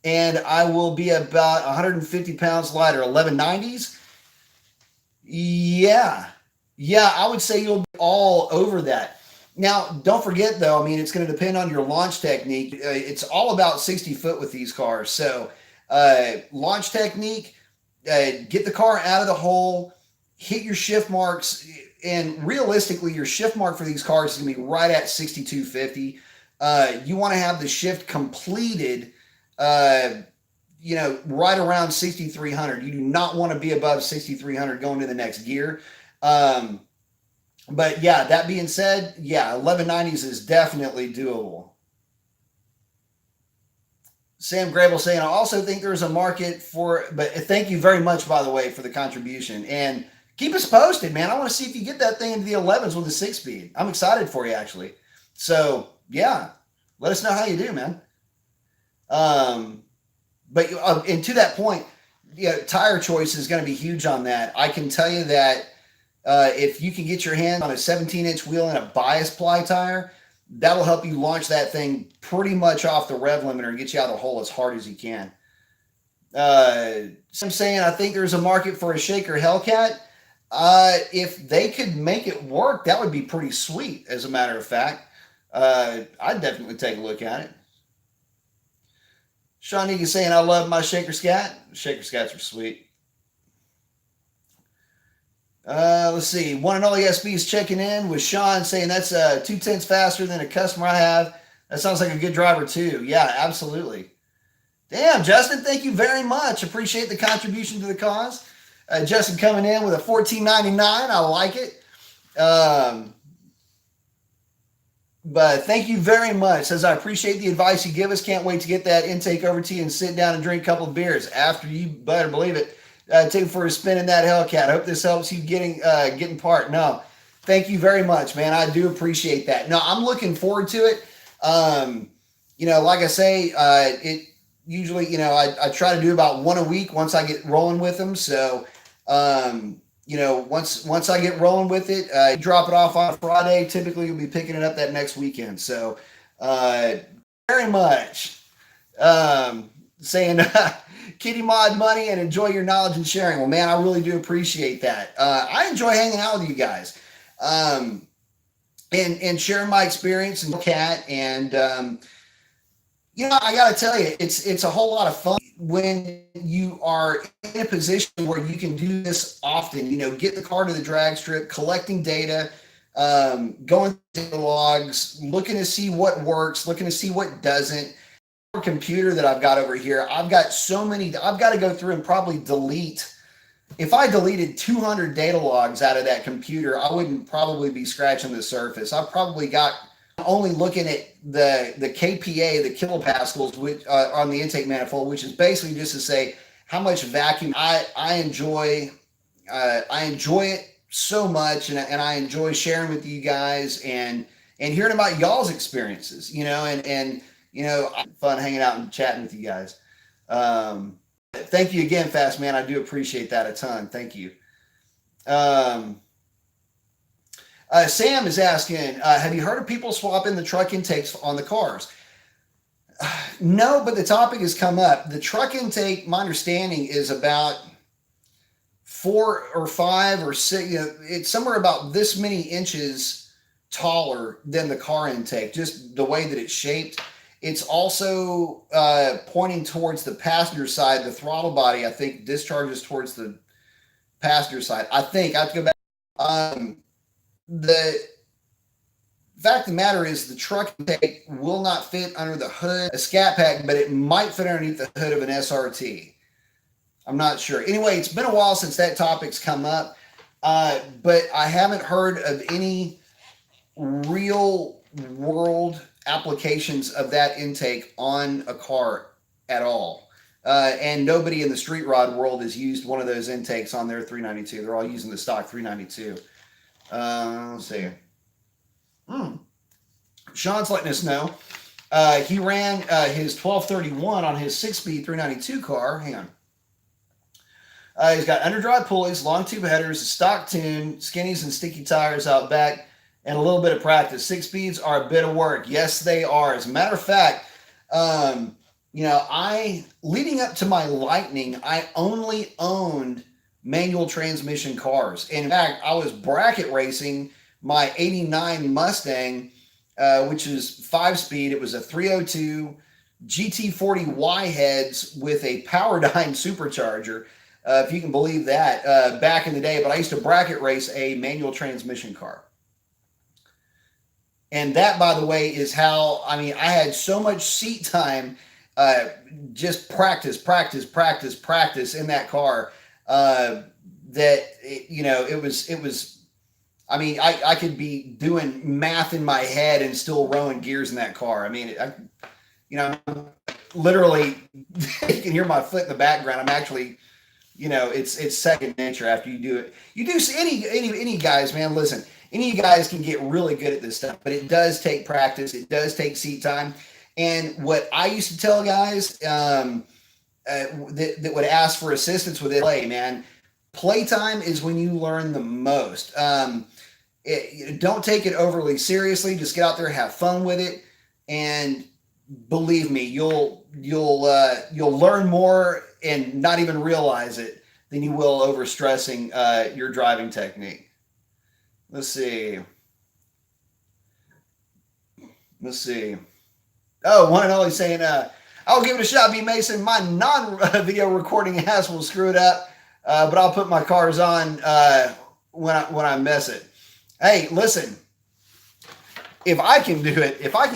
and I will be about 150 pounds lighter. 1190s. Yeah, I would say you'll be all over that. Now, don't forget, though, I mean, it's going to depend on your launch technique. It's all about 60 foot with these cars. So launch technique, get the car out of the hole, hit your shift marks, and realistically, your shift mark for these cars is going to be right at 6250. You want to have the shift completed, right around 6,300. You do not want to be above 6,300 going to the next gear. But yeah, that being said, 1190s is definitely doable. Sam Grable saying, I also think there's a market but thank you very much, by the way, for the contribution. And keep us posted, man. I want to see if you get that thing into the 11s with a 6-speed. I'm excited for you, actually. So yeah, let us know how you do, man. And to that point, tire choice is going to be huge on that. I can tell you that if you can get your hand on a 17-inch wheel and a bias ply tire, that'll help you launch that thing pretty much off the rev limiter and get you out of the hole as hard as you can. So I'm saying I think there's a market for a shaker Hellcat. If they could make it work, that would be pretty sweet, as a matter of fact. I'd definitely take a look at it. Sean Egan saying, I love my shaker scat. Shaker scats are sweet. Let's see. One and all ESB is checking in with Sean saying that's 2/10 faster than a customer I have. That sounds like a good driver too. Yeah, absolutely. Damn, Justin, thank you very much. Appreciate the contribution to the cause. Justin coming in with a $14.99. I like it. But thank you very much. Says, I appreciate the advice you give us. Can't wait to get that intake over to you and sit down and drink a couple of beers. After, you better believe it. Take it for a spin in that Hellcat. I hope this helps you getting part. No, thank you very much, man. I do appreciate that. No, I'm looking forward to it. Like I say, it usually, I try to do about one a week once I get rolling with them. So, once I get rolling with it, drop it off on Friday. Typically, you'll be picking it up that next weekend. So, very much saying kitty mod money and enjoy your knowledge and sharing. Well, man, I really do appreciate that. I enjoy hanging out with you guys and sharing my experience and cat. And, I got to tell you, it's a whole lot of fun when you are in a position where you can do this often, get the car to the drag strip, collecting data, going through the logs, looking to see what works, looking to see what doesn't. Computer that I've got over here, I've got so many, I've got to go through and probably delete if I deleted 200 data logs out of that computer, I wouldn't probably be scratching the surface. I've probably got only looking at the KPA, the kilopascals, which on the intake manifold, which is basically just to say how much vacuum I enjoy. I enjoy it so much, and I enjoy sharing with you guys and hearing about y'all's experiences. And fun hanging out and chatting with you guys. Thank you again, Fast Man. I do appreciate that a ton. Thank you. Sam is asking, have you heard of people swapping the truck intakes on the cars? No, but the topic has come up. The truck intake, my understanding, is about 4 or 5 or 6. It's somewhere about this many inches taller than the car intake, just the way that it's shaped. It's also pointing towards the passenger side. The throttle body, I think, discharges towards the passenger side. I think I have to go back. The fact of the matter is the truck intake will not fit under the hood, a scat pack, but it might fit underneath the hood of an SRT. I'm not sure. Anyway, it's been a while since that topic's come up, but I haven't heard of any real world applications of that intake on a car at all. And nobody in the street rod world has used one of those intakes on their 392. They're all using the stock 392. Let's see. Sean's letting us know. He ran his 1231 on his 6-speed 392 car. Hang on. He's got underdrive pulleys, long tube headers, a stock tune, skinnies and sticky tires out back, and a little bit of practice. 6 speeds are a bit of work. Yes, they are. As a matter of fact, leading up to my Lightning, I only owned manual transmission cars. In fact, I was bracket racing my 89 Mustang, which is 5-speed. It was a 302 GT40Y heads with a Powerdyne supercharger, if you can believe that, back in the day. But I used to bracket race a manual transmission car. And that, by the way, is how, I had so much seat time, just practice in that car, that it was I could be doing math in my head and still rowing gears in that car. Literally, you can hear my foot in the background. I'm actually, it's second nature after you do it. You do any guys, man. Listen, any of you guys can get really good at this stuff, but it does take practice. It does take seat time. And what I used to tell guys that would ask for assistance with it, man, playtime is when you learn the most. Don't take it overly seriously. Just get out there, have fun with it, and believe me, you'll learn more and not even realize it than you will over stressing your driving technique. Let's see. Oh, one and only saying, I'll give it a shot, B. Mason. My non-video recording ass will screw it up, but I'll put my cars on when I mess it. Hey, listen. If I can do it, if I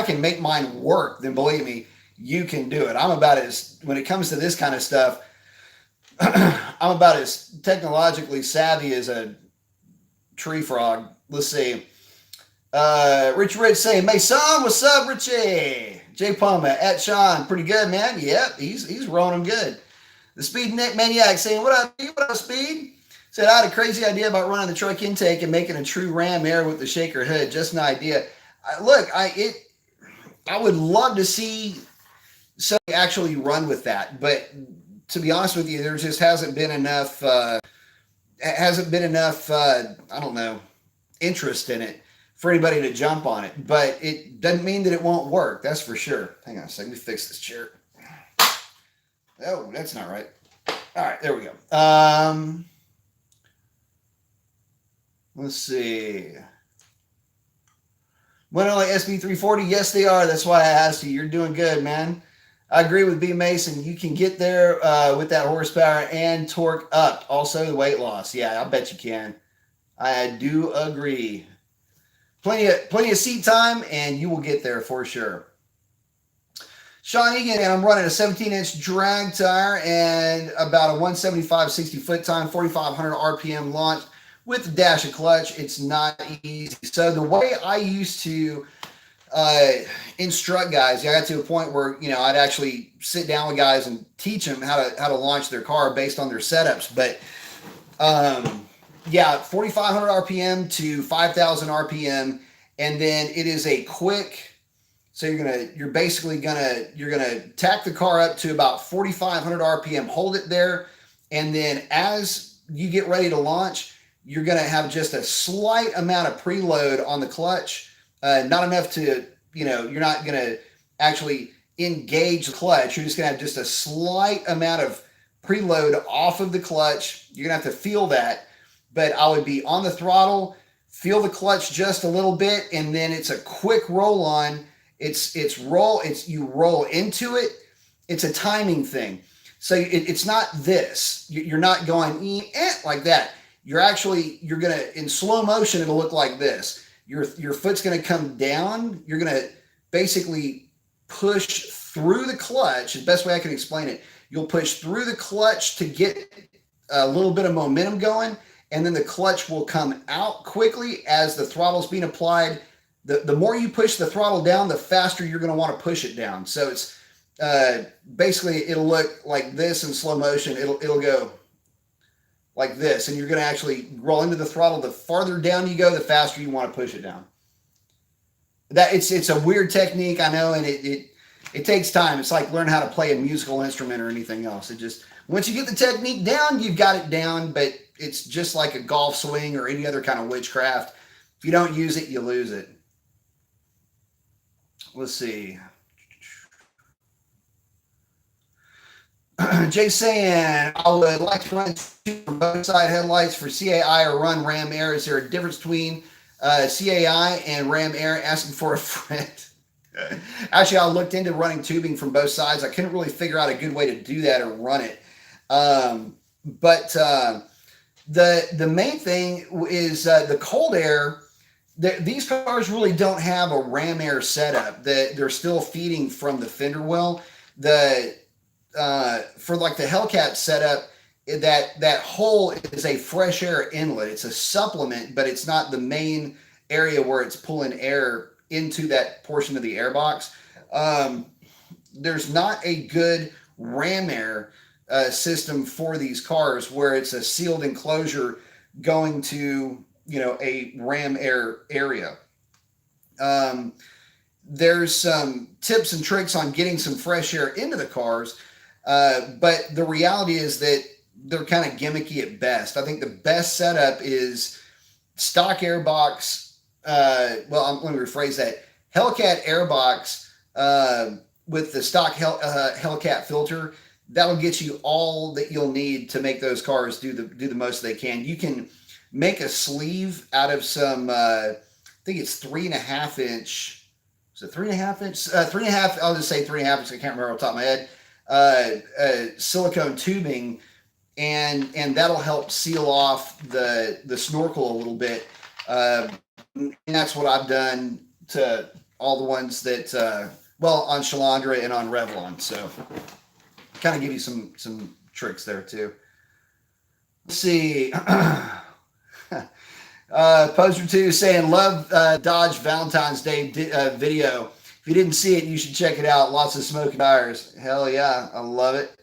can make mine work, then believe me, you can do it. When it comes to this kind of stuff, I'm about as technologically savvy as a tree frog. Let's see. Rich saying, Mason, what's up, Richie? Jay Palma at Sean, pretty good, man. Yep, he's rolling them good. The Speed Nick Maniac saying, what up, Speed? Said, I had a crazy idea about running the truck intake and making a true Ram Air with the shaker hood. Just an idea. I would love to see somebody actually run with that, but to be honest with you, there just hasn't been enough. I don't know, interest in it for anybody to jump on it. But it doesn't mean that it won't work. That's for sure. Hang on a second. Let me fix this chair. Oh, that's not right. All right, there we go. Let's see. When only SB340? Yes, they are. That's why I asked you. You're doing good, man. I agree with B. Mason. You can get there with that horsepower and torque up. Also, the weight loss. Yeah, I bet you can. I do agree. Plenty of seat time, and you will get there for sure. Sean Egan, and I'm running a 17-inch drag tire and about a 175 60-foot time, 4,500 RPM launch with a dash of clutch. It's not easy. So the way I used to instruct guys, I got to a point where I'd actually sit down with guys and teach them how to launch their car based on their setups. But yeah, 4,500 RPM to 5,000 RPM, and then it is a quick. So you're basically gonna tack the car up to about 4,500 RPM, hold it there, and then as you get ready to launch, you're gonna have just a slight amount of preload on the clutch, not enough to you're not gonna actually engage the clutch. You're just gonna have just a slight amount of preload off of the clutch. You're gonna have to feel that, but I would be on the throttle, feel the clutch just a little bit, and then it's a quick roll on. You roll into it. It's a timing thing. So it's not this. You're not going like that. You're gonna, in slow motion, it'll look like this. Your foot's gonna come down. You're gonna basically push through the clutch. The best way I can explain it, you'll push through the clutch to get a little bit of momentum going, and then the clutch will come out quickly as the throttle's being applied. The more you push the throttle down, the faster you're going to want to push it down. So it's basically, it'll look like this in slow motion. It'll go like this, and you're going to actually roll into the throttle. The farther down you go, the faster you want to push it down. It's a weird technique, I know, and it takes time. It's like learning how to play a musical instrument or anything else. It just, once you get the technique down, you've got it down, but it's just like a golf swing or any other kind of witchcraft. If you don't use it, you lose it. Let's see. Jay saying, I would like to run from both side headlights for CAI or run Ram Air. Is there a difference between CAI and Ram Air? Asking for a friend. Actually, I looked into running tubing from both sides. I couldn't really figure out a good way to do that or run it. But the main thing is the cold air. These cars really don't have a Ram Air setup. They're still feeding from the fender well. For like the Hellcat setup, that hole is a fresh air inlet. It's a supplement, but it's not the main area where it's pulling air into that portion of the airbox. There's not a good Ram Air system for these cars where it's a sealed enclosure going to a Ram Air area. There's some tips and tricks on getting some fresh air into the cars, but the reality is that they're kind of gimmicky at best. I think the best setup is stock airbox. Let me rephrase that. Hellcat airbox with the stock Hellcat filter. That'll get you all that you'll need to make those cars do the most they can. You can make a sleeve out of some, I think it's 3.5 inch. Is it 3.5 inch? 3.5. I'll just say 3.5 inch. I can't remember off the top of my head. Silicone tubing, and that'll help seal off the snorkel a little bit. And that's what I've done to all the ones that, on Shalandra and on Revlon. So kind of give you some tricks there too. Let's see. Poster 2 saying, love Dodge Valentine's Day video. If you didn't see it, you should check it out. Lots of smoky tires. Hell yeah, I love it.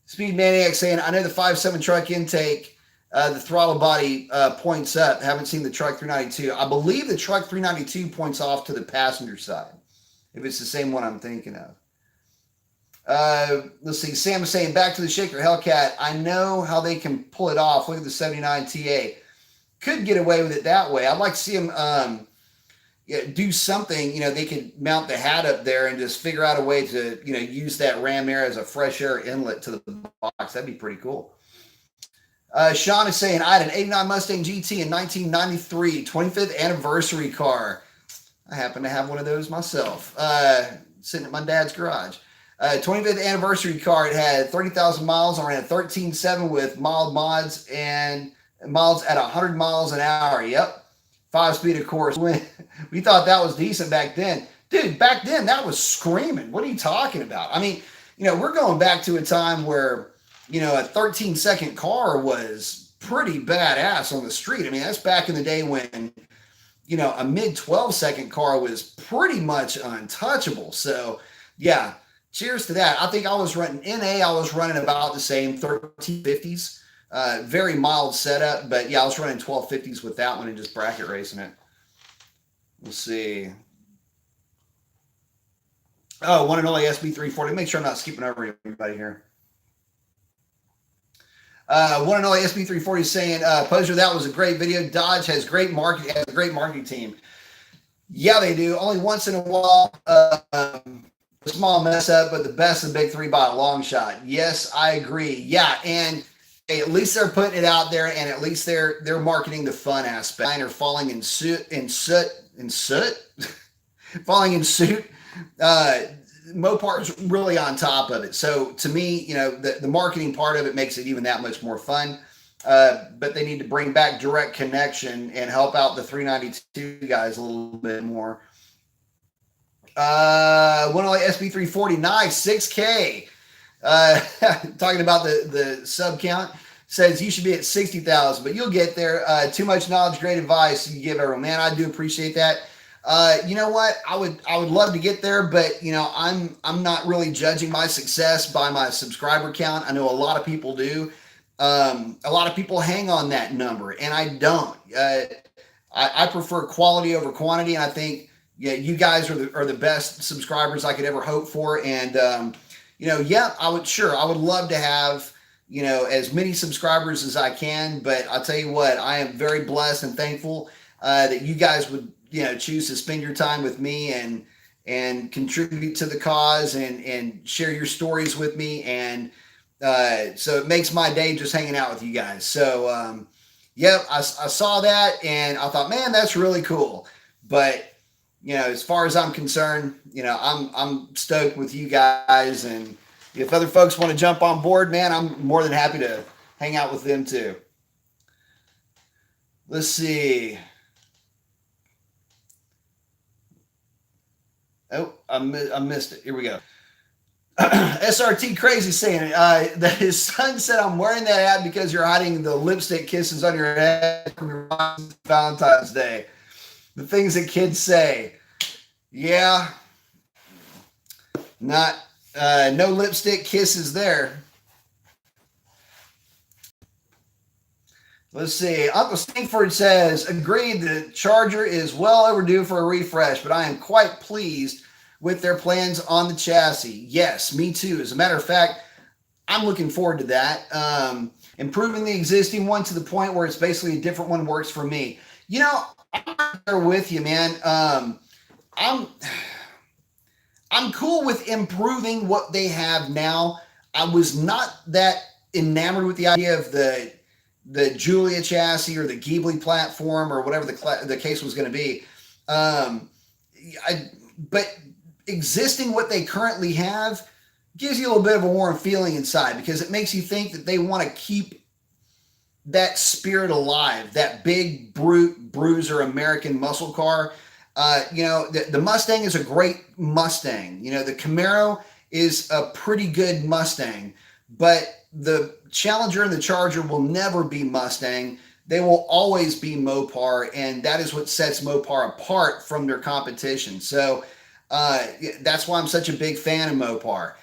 Speed Maniac saying, I know the 5.7 truck intake, the throttle body points up. Haven't seen the truck 392. I believe the truck 392 points off to the passenger side, if it's the same one I'm thinking of. Let's see. Sam is saying, back to the Shaker Hellcat. I know how they can pull it off. Look at the 79 TA. Could get away with it that way. I'd like to see them do something. They could mount the hat up there and just figure out a way to, use that Ram Air as a fresh air inlet to the box. That'd be pretty cool. Sean is saying, I had an 89 Mustang GT in 1993, 25th anniversary car. I happen to have one of those myself, sitting at my dad's garage. 25th anniversary car. It had 30,000 miles. I ran a 13.7 with mild mods and miles at 100 miles an hour. Yep. 5-speed, of course. We thought that was decent back then. Dude, back then that was screaming. What are you talking about? I mean, we're going back to a time where, a 13-second car was pretty badass on the street. I mean, that's back in the day when, a mid 12-second car was pretty much untouchable. So, yeah, cheers to that. I think I was running NA, I was running about the same 1350s. Very mild setup, but yeah, I was running 1250s with that one and just bracket racing it. Let's see. Oh, one and only SB340. Make sure I'm not skipping over anybody here. One and only SB340 saying, Poser, that was a great video. Dodge has a great marketing team. Yeah, they do. Only once in a while, a small mess up, but the best of the big three by a long shot. Yes, I agree. Yeah, and hey, at least they're putting it out there, and at least they're marketing the fun aspect. Mine are falling in soot. Falling in suit. Mopar's really on top of it. So to me, the marketing part of it makes it even that much more fun. But they need to bring back direct connection and help out the 392 guys a little bit more. One only SB340, nice, 6K. Talking about the sub count, says you should be at 60,000, but you'll get there. Too much knowledge, great advice you give everyone. Man, I do appreciate that. You know what? I would love to get there, but I'm not really judging my success by my subscriber count. I know a lot of people do. A lot of people hang on that number, and I don't. I prefer quality over quantity, and I think you guys are the best subscribers I could ever hope for. And I would love to have as many subscribers as I can. But I'll tell you what, I am very blessed and thankful that you guys would choose to spend your time with me and contribute to the cause and share your stories with me. And so it makes my day just hanging out with you guys. So, I saw that and I thought, man, that's really cool. But, as far as I'm concerned, I'm stoked with you guys. And if other folks want to jump on board, man, I'm more than happy to hang out with them too. Let's see. Oh, I missed it. Here we go. SRT Crazy saying that his son said, I'm wearing that hat because you're hiding the lipstick kisses on your head from your Valentine's Day. The things that kids say. Yeah. Not, no lipstick kisses there. Let's see. Uncle Stingford says, agreed, the Charger is well overdue for a refresh, but I am quite pleased with their plans on the chassis. Yes, me too. As a matter of fact, I'm looking forward to that. Improving the existing one to the point where it's basically a different one works for me. I'm there with you, man. I'm cool with improving what they have now. I was not that enamored with the idea of the Julia chassis or the Ghibli platform or whatever the case was going to be. But existing what they currently have gives you a little bit of a warm feeling inside because it makes you think that they want to keep that spirit alive, that big brute bruiser American muscle car. The Mustang is a great Mustang. The Camaro is a pretty good Mustang, but the Challenger and the Charger will never be Mustang. They will always be Mopar, and that is what sets Mopar apart from their competition. So that's why I'm such a big fan of Mopar.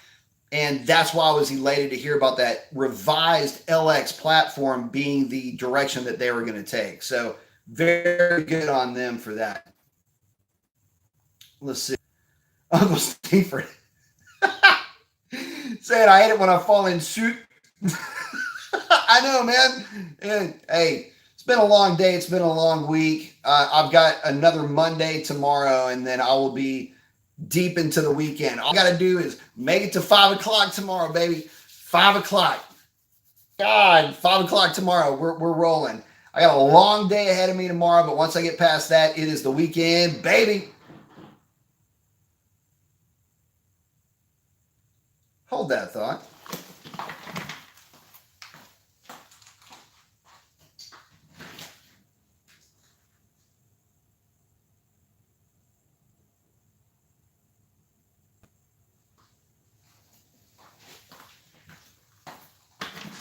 And that's why I was elated to hear about that revised LX platform being the direction that they were going to take. So very good on them for that. Let's see. Uncle Stephen saying, I hate it when I fall in suit. I know, man. And, hey, it's been a long day. It's been a long week. I've got another Monday tomorrow, and then I will be deep into the weekend. All I got to do is make it to 5 o'clock tomorrow, baby. 5 o'clock. God, 5 o'clock tomorrow. We're rolling. I got a long day ahead of me tomorrow, but once I get past that, it is the weekend, baby. Hold that thought.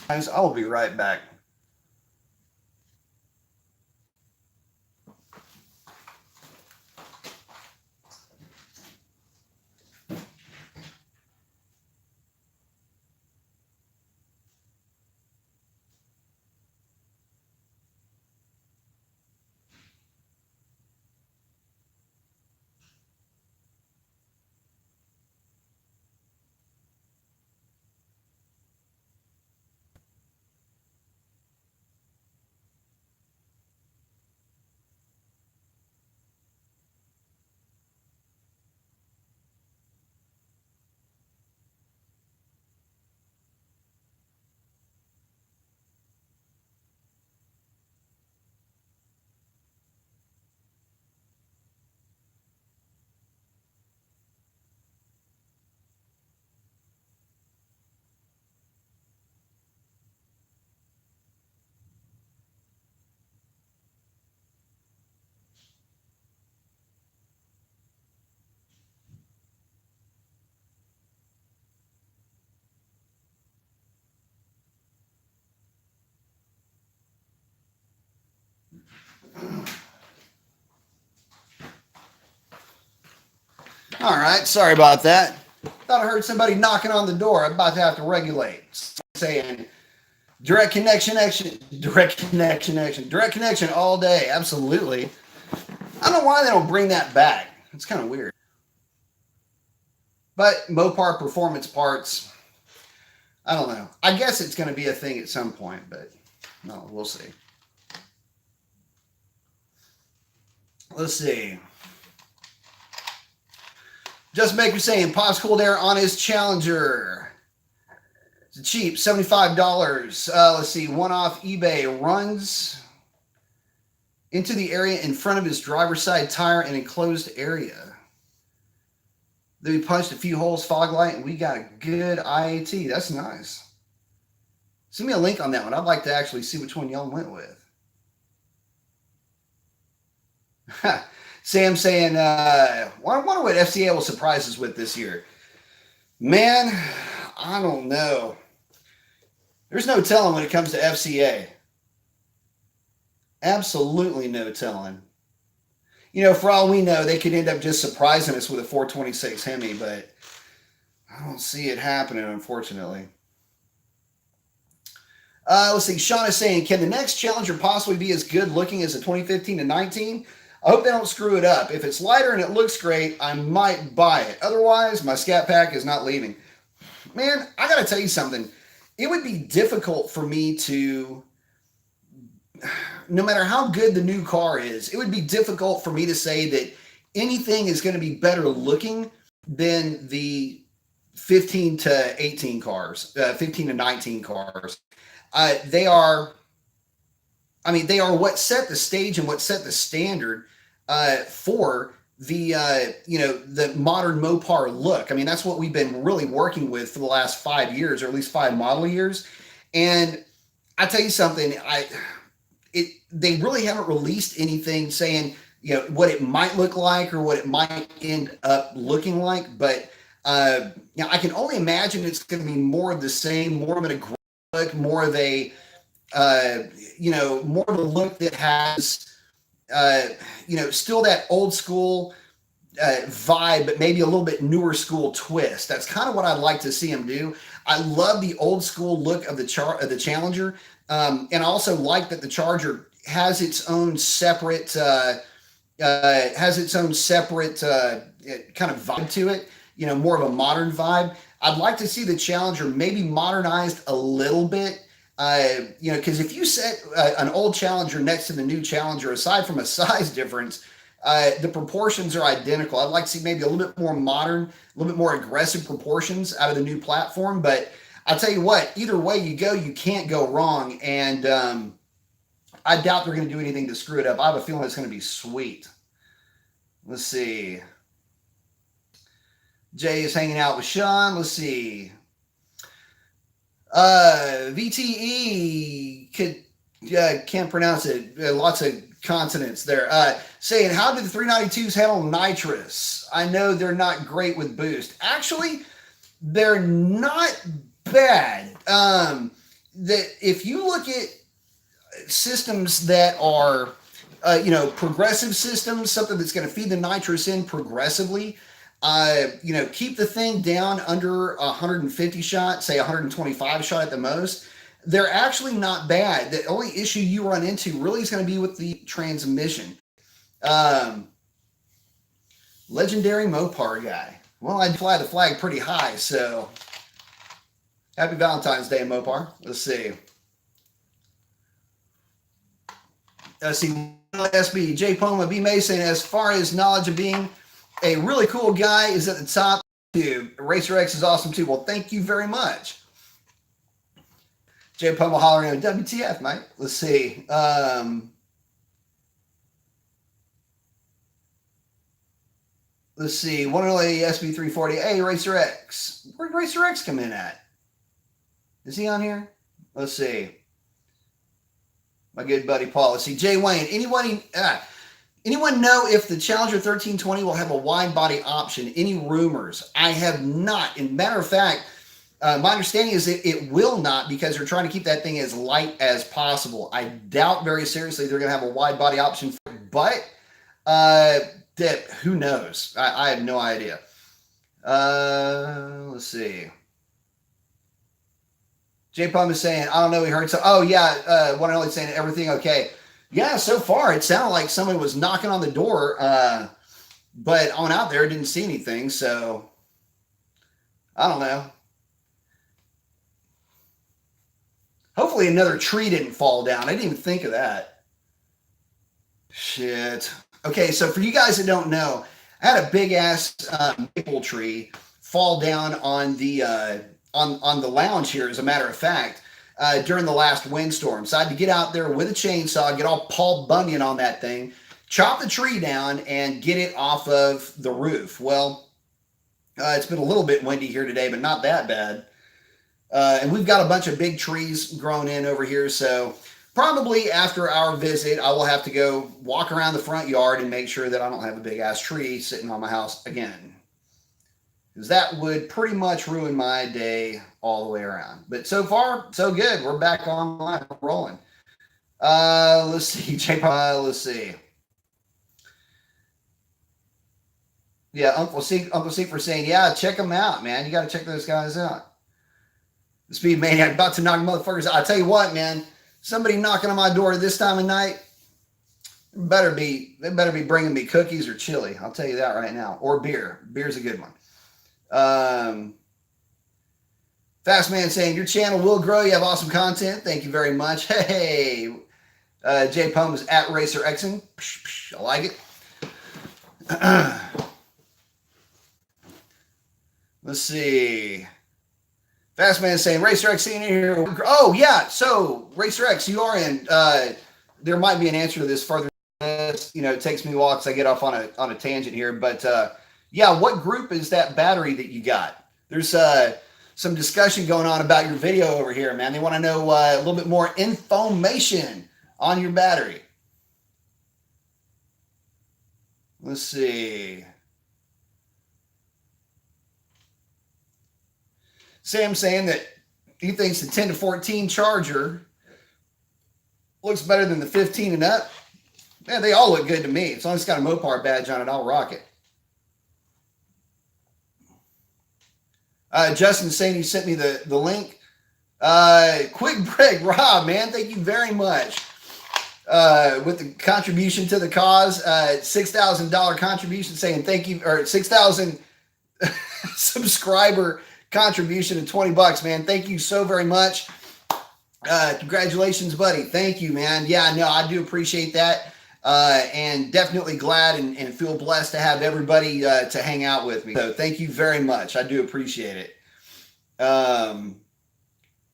Guys, I will be right back. All right, sorry about that. Thought I heard somebody knocking on the door. I'm about to have to regulate. Saying direct connection action, direct connection action, direct connection all day. Absolutely. I don't know why they don't bring that back. It's kind of weird. But Mopar performance parts, I don't know. I guess it's going to be a thing at some point, but no, we'll see. Let's see. Just Maker saying Pops cooled air on his Challenger. It's cheap, $75. Let's see. One off eBay. Runs into the area in front of his driver's side tire in enclosed area. Then we punched a few holes, fog light, and we got a good IAT. That's nice. Send me a link on that one. I'd like to actually see which one y'all went with. Sam saying, I wonder what FCA will surprise us with this year. Man, I don't know. There's no telling when it comes to FCA. Absolutely no telling. You know, for all we know, they could end up just surprising us with a 426 Hemi, but I don't see it happening, unfortunately. Let's see. Sean is saying, can the next Challenger possibly be as good looking as the 2015 and 19? I hope they don't screw it up. If it's lighter and it looks great, I might buy it. Otherwise, my Scat Pack is not leaving. Man, I got to tell you something. It would be difficult for me to, no matter how good the new car is, it would be difficult for me to say that anything is going to be better looking than the 15 to 18 cars, 15 to 19 cars. They are what set the stage and what set the standard for the the modern Mopar look. I mean, that's what we've been really working with for the last 5 years, or at least 5 model years. And I tell you something, they really haven't released anything saying what it might look like or what it might end up looking like. But I can only imagine it's going to be more of the same, more of an aggressive look, more of a more of a look that has, still that old school vibe, but maybe a little bit newer school twist. That's kind of what I'd like to see him do. I love the old school look of the Challenger, and I also like that the Charger has its own separate kind of vibe to it. More of a modern vibe. I'd like to see the Challenger maybe modernized a little bit. Because if you set an old Challenger next to the new Challenger, aside from a size difference, the proportions are identical. I'd like to see maybe a little bit more modern, a little bit more aggressive proportions out of the new platform. But I'll tell you what, either way you go, you can't go wrong. And I doubt they're going to do anything to screw it up. I have a feeling it's going to be sweet. Let's see. Jay is hanging out with Sean. Let's see. VTE can't pronounce it. Lots of consonants there. Saying, how did the 392s handle nitrous? I know they're not great with boost. Actually, they're not bad. that if you look at systems that are, progressive systems, something that's going to feed the nitrous in progressively, keep the thing down under 150 shot, say 125 shot at the most. They're actually not bad. The only issue you run into really is going to be with the transmission. Um, Legendary Mopar guy. Well, I fly the flag pretty high, so happy Valentine's Day, Mopar. Let's see. Let's see. SB J Poma B Mason. As far as knowledge of being a really cool guy is at the top. Too. Racer X is awesome too. Well, thank you very much. J Poma hollering on WTF, mate. Let's see. Let's see. One and only SB340. Hey, Racer X. Where'd Racer X come in at? Is he on here? Let's see. My good buddy Paul. Let's see. Jay Wayne. Anyone know if the Challenger 1320 will have a wide body option? Any rumors? I have not. In matter of fact, my understanding is that it will not, because they're trying to keep that thing as light as possible. I doubt very seriously they're going to have a wide body option for it, but who knows? I have no idea. Let's see. J Pum is saying, I don't know, he heard so. Oh, yeah, one and only saying everything okay. Yeah, so far it sounded like somebody was knocking on the door, but on out there didn't see anything, so I don't know. Hopefully another tree didn't fall down. I didn't even think of that. Shit. Okay, so for you guys that don't know, I had a big ass maple tree fall down on the on the lounge here, as a matter of fact, during the last windstorm. So I had to get out there with a chainsaw, get all Paul Bunyan on that thing, chop the tree down, and get it off of the roof. Well, it's been a little bit windy here today, but not that bad. And we've got a bunch of big trees grown in over here, so probably after our visit, I will have to go walk around the front yard and make sure that I don't have a big ass tree sitting on my house again, because that would pretty much ruin my day all the way around. But so far, so good. We're back online, rolling. Let's see, let's see. Yeah, Uncle C for saying, yeah, check them out, man. You got to check those guys out. The Speed Maniac about to knock motherfuckers out. I tell you what, man, somebody knocking on my door this time of night, they better be bringing me cookies or chili. I'll tell you that right now. Or beer. Beer's a good one. Fast Man saying, your channel will grow. You have awesome content. Thank you very much. Hey, J Pum is at Racer Xing. I like it. Let's see. Fast Man saying, Racer X in here. Oh, yeah. So, Racer X, you are in. There might be an answer to this further. It takes me a while because I get off on a tangent here. But, yeah, what group is that battery that you got? There's some discussion going on about your video over here, man. They want to know a little bit more information on your battery. Let's see. Sam saying that he thinks the 10 to 14 Charger looks better than the 15 and up. Man, they all look good to me. As long as it's got a Mopar badge on it, I'll rock it. Justin saying he sent me the link. Quick break, Rob, man, thank you very much. With the contribution to the cause, $6,000 contribution saying thank you, or 6,000 subscriber contribution of $20, man. Thank you so very much. Congratulations, buddy. Thank you, man. Yeah, no, I do appreciate that. And definitely glad and feel blessed to have everybody to hang out with me. So thank you very much. I do appreciate it.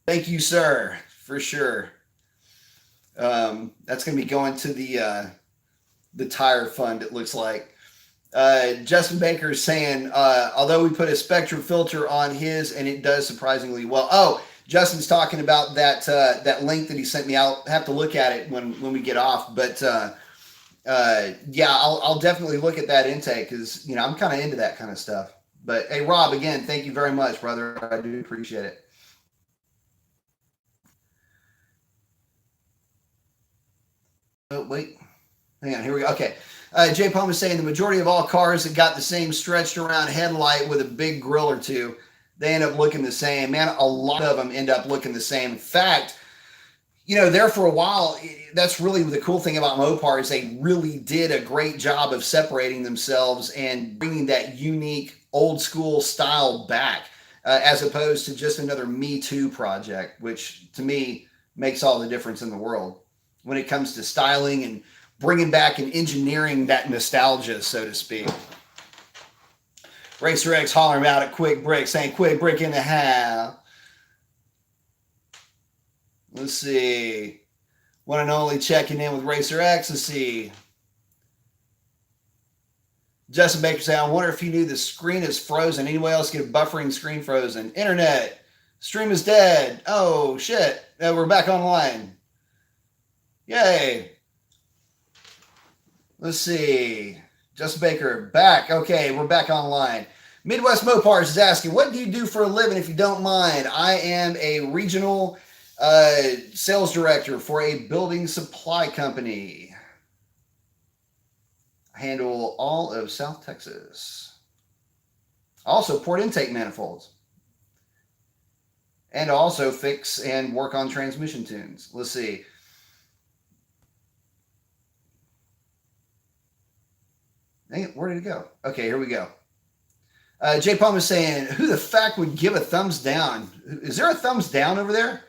Thank you, sir, for sure. That's going to be going to the tire fund, it looks like. Justin Baker is saying, although we put a spectrum filter on his and it does surprisingly well. Oh, Justin's talking about that link that he sent me. I'll have to look at it when we get off. But yeah, I'll definitely look at that intake because I'm kind of into that kind of stuff. But hey, Rob, again, thank you very much, brother. I do appreciate it. Oh, wait. Hang on, here we go. Okay. Jay Palm is saying the majority of all cars that got the same stretched around headlight with a big grill or two, they end up looking the same. Man, a lot of them end up looking the same. In fact, there for a while, that's really the cool thing about Mopar is they really did a great job of separating themselves and bringing that unique old school style back, as opposed to just another Me Too project, which to me makes all the difference in the world when it comes to styling and bringing back and engineering that nostalgia, so to speak. Racer X hollering out at Quick Brick, saying Quick Brick in the house. Let's see. One and only checking in with Racer X. Let's see. Justin Baker saying, I wonder if you knew the screen is frozen. Anyone else get a buffering screen frozen? Internet. Stream is dead. Oh, shit. We're back online. Yay. Let's see. Justin Baker, back. Okay, we're back online. Midwest Mopars is asking, what do you do for a living if you don't mind? I am a regional sales director for a building supply company. I handle all of South Texas. Also, port intake manifolds. And also fix and work on transmission tunes. Let's see. Where did it go? Okay, here we go. Jay Palm is saying, who the fuck would give a thumbs down? Is there a thumbs down over there?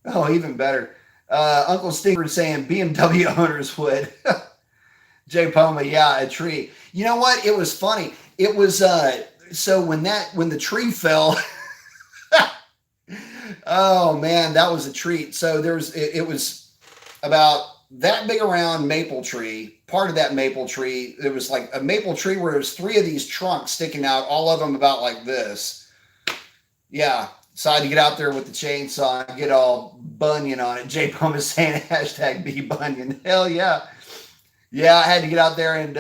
Oh, even better. Uncle Stinker is saying BMW owners would. Jay Palma, yeah, a tree. You know what? It was funny. It was so when the tree fell. Oh man, that was a treat. So it was about that big around maple tree. Part of that maple tree, there was like a maple tree where there's 3 of these trunks sticking out, all of them about like this. Yeah. So I had to get out there with the chainsaw and get all bunion on it. Jay Pum is saying hashtag be bunion. Hell yeah. Yeah, I had to get out there and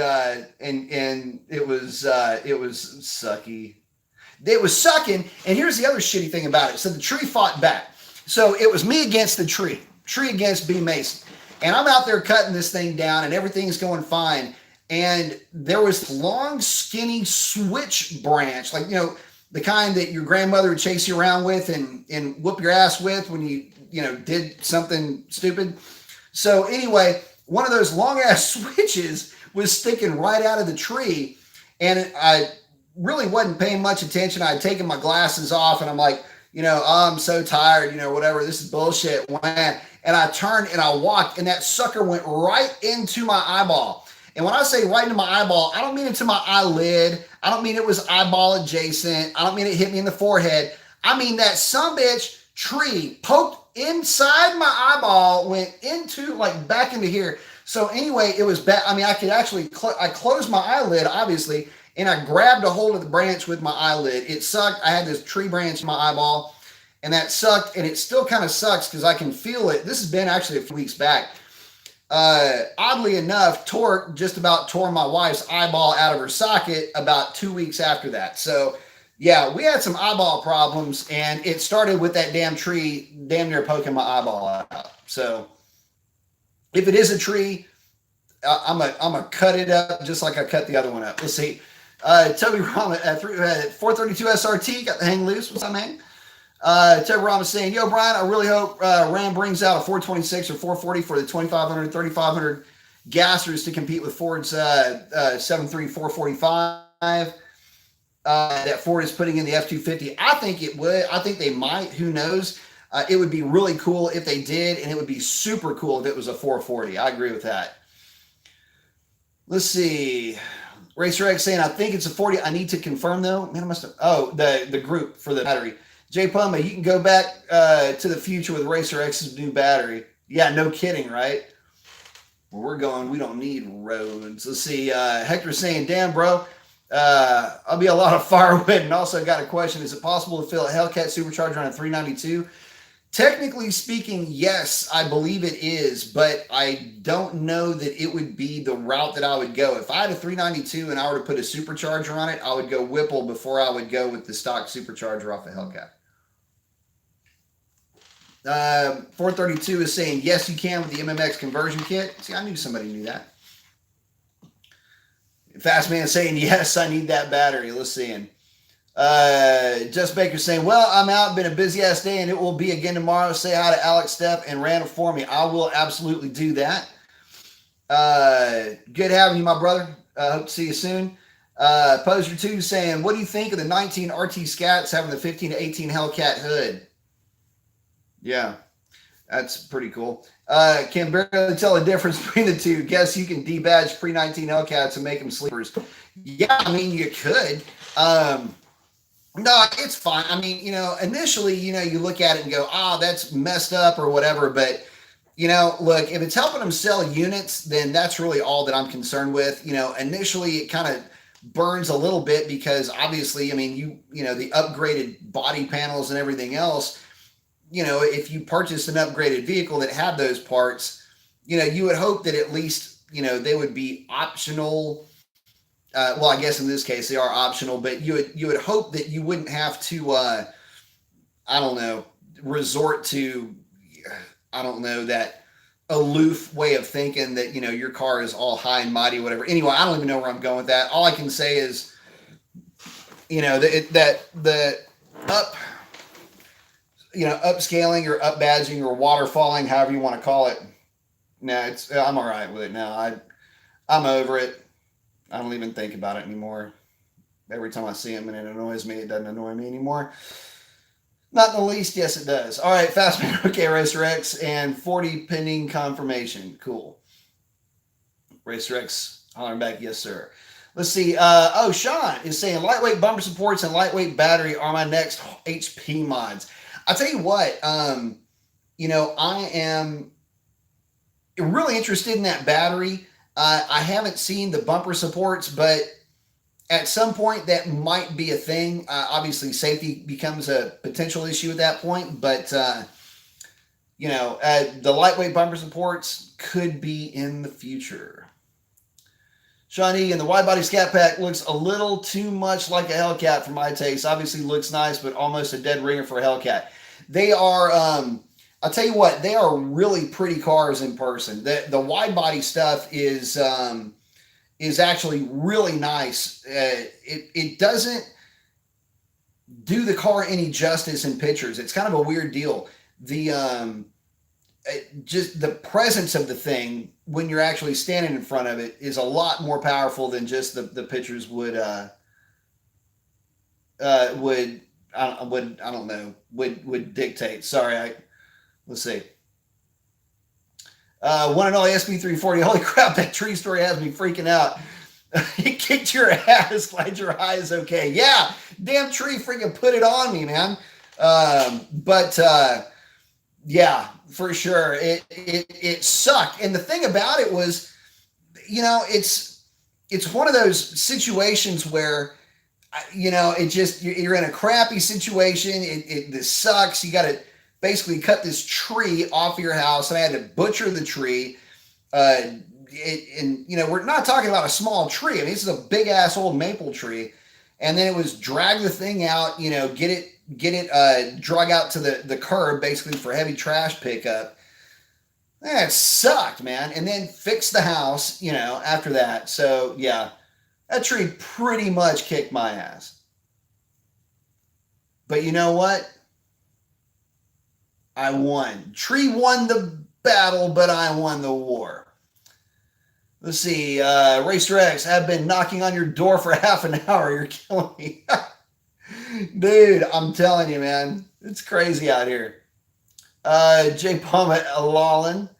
it was sucky. It was sucking. And here's the other shitty thing about it. So the tree fought back. So it was me against the tree against B Mason. And I'm out there cutting this thing down and everything's going fine. And there was this long, skinny switch branch, like, the kind that your grandmother would chase you around with and whoop your ass with when you did something stupid. So anyway, one of those long ass switches was sticking right out of the tree. And I really wasn't paying much attention. I had taken my glasses off and I'm like, I'm so tired, whatever, this is bullshit. And I turned and I walked and that sucker went right into my eyeball. And when I say right into my eyeball, I don't mean into my eyelid. I don't mean it was eyeball adjacent. I don't mean it hit me in the forehead. I mean that sumbitch tree poked inside my eyeball, went into back into here. So anyway, it was bad. I mean, I could actually, I closed my eyelid, obviously, and I grabbed a hold of the branch with my eyelid. It sucked. I had this tree branch in my eyeball and that sucked. And it still kind of sucks because I can feel it. This has been actually a few weeks back. Oddly enough, torque just about tore my wife's eyeball out of her socket about 2 weeks after that. So yeah, we had some eyeball problems and it started with that damn tree damn near poking my eyeball out. So if it is a tree, I'm gonna cut it up just like I cut the other one up. Let's see. Toby Rama at 432 SRT got the hang loose. What's up, man? Toby Rama saying, yo, Brian, I really hope Ram brings out a 426 or 440 for the 2500, 3500 gassers to compete with Ford's 73 445 that Ford is putting in the F-250. I think it would. I think they might. Who knows? It would be really cool if they did, and it would be super cool if it was a 440. I agree with that. Let's see. Racer X saying, I think it's a 40. I need to confirm, though. Man, I must have. Oh, the group for the battery. Jay Puma, you can go back to the future with Racer X's new battery. Yeah, no kidding, right? Where we're going, we don't need roads. Let's see. Hector saying, damn, bro. I'll be a lot of firewood. And also got a question. Is it possible to fill a Hellcat supercharger on a 392? Technically speaking, yes, I believe it is, but I don't know that it would be the route that I would go. If I had a 392 and I were to put a supercharger on it, I would go Whipple before I would go with the stock supercharger off a Hellcat. 432 is saying, yes, you can with the MMX conversion kit. See, I knew somebody knew that. Fast Man saying, yes, I need that battery. Let's see. Just Baker saying, well, I'm out. Been a busy ass day, and it will be again tomorrow. Say hi to Alex Stepp and Randall for me. I will absolutely do that. Good having you, my brother. Hope to see you soon. Poser 2 saying, what do you think of the 19 RT Scats having the 15 to 18 Hellcat hood? Yeah, that's pretty cool. Can barely tell the difference between the two. Guess you can debadge pre-19 Hellcats and make them sleepers. Yeah, I mean, you could. No, it's fine. I mean, initially, you look at it and go, that's messed up or whatever. But, look, if it's helping them sell units, then that's really all that I'm concerned with. Initially, it kind of burns a little bit because obviously, I mean, the upgraded body panels and everything else, if you purchased an upgraded vehicle that had those parts, you would hope that at least, they would be optional. Well, I guess in this case they are optional, but you would hope that you wouldn't have to, I don't know, resort to, I don't know, that aloof way of thinking that, your car is all high and mighty, whatever. Anyway, I don't even know where I'm going with that. All I can say is, that the upscaling or up badging or waterfalling, however you want to call it. No, I'm all right with it now. I'm over it. I don't even think about it anymore. Every time I see him and it annoys me, it doesn't annoy me anymore. Not in the least. Yes, it does. All right, Fastman. Okay, Racer X and 40 pending confirmation. Cool. Racer X hollering back, yes, sir. Let's see. Sean is saying lightweight bumper supports and lightweight battery are my next HP mods. I'll tell you what, I am really interested in that battery. I haven't seen the bumper supports, but at some point that might be a thing. Obviously, safety becomes a potential issue at that point, but, the lightweight bumper supports could be in the future. Shawnee, and the wide body Scat Pack looks a little too much like a Hellcat for my taste. Obviously looks nice, but almost a dead ringer for a Hellcat. They are, I'll tell you what, they are really pretty cars in person. The wide body stuff is actually really nice. It doesn't do the car any justice in pictures. It's kind of a weird deal. Just the presence of the thing when you're actually standing in front of it is a lot more powerful than just the pictures would dictate. Sorry, let's see. One and only SB340. Holy crap, that tree story has me freaking out. He kicked your ass. Glad your eye is okay. Yeah, damn tree freaking put it on me, man. Yeah, for sure. It sucked. And the thing about it was, it's one of those situations where, you're in a crappy situation. This sucks. You got to basically cut this tree off your house, and I had to butcher the tree. We're not talking about a small tree. I mean, this is a big ass old maple tree. And then it was drag the thing out, get it drug out to the curb, basically for heavy trash pickup. That sucked, man. And then fix the house, after that. So yeah, that tree pretty much kicked my ass. But you know what? I won. Tree won the battle, but I won the war. Let's see. Racer X, have been knocking on your door for half an hour. You're killing me. Dude, I'm telling you, man. It's crazy out here. J. Pummett, Lawlin.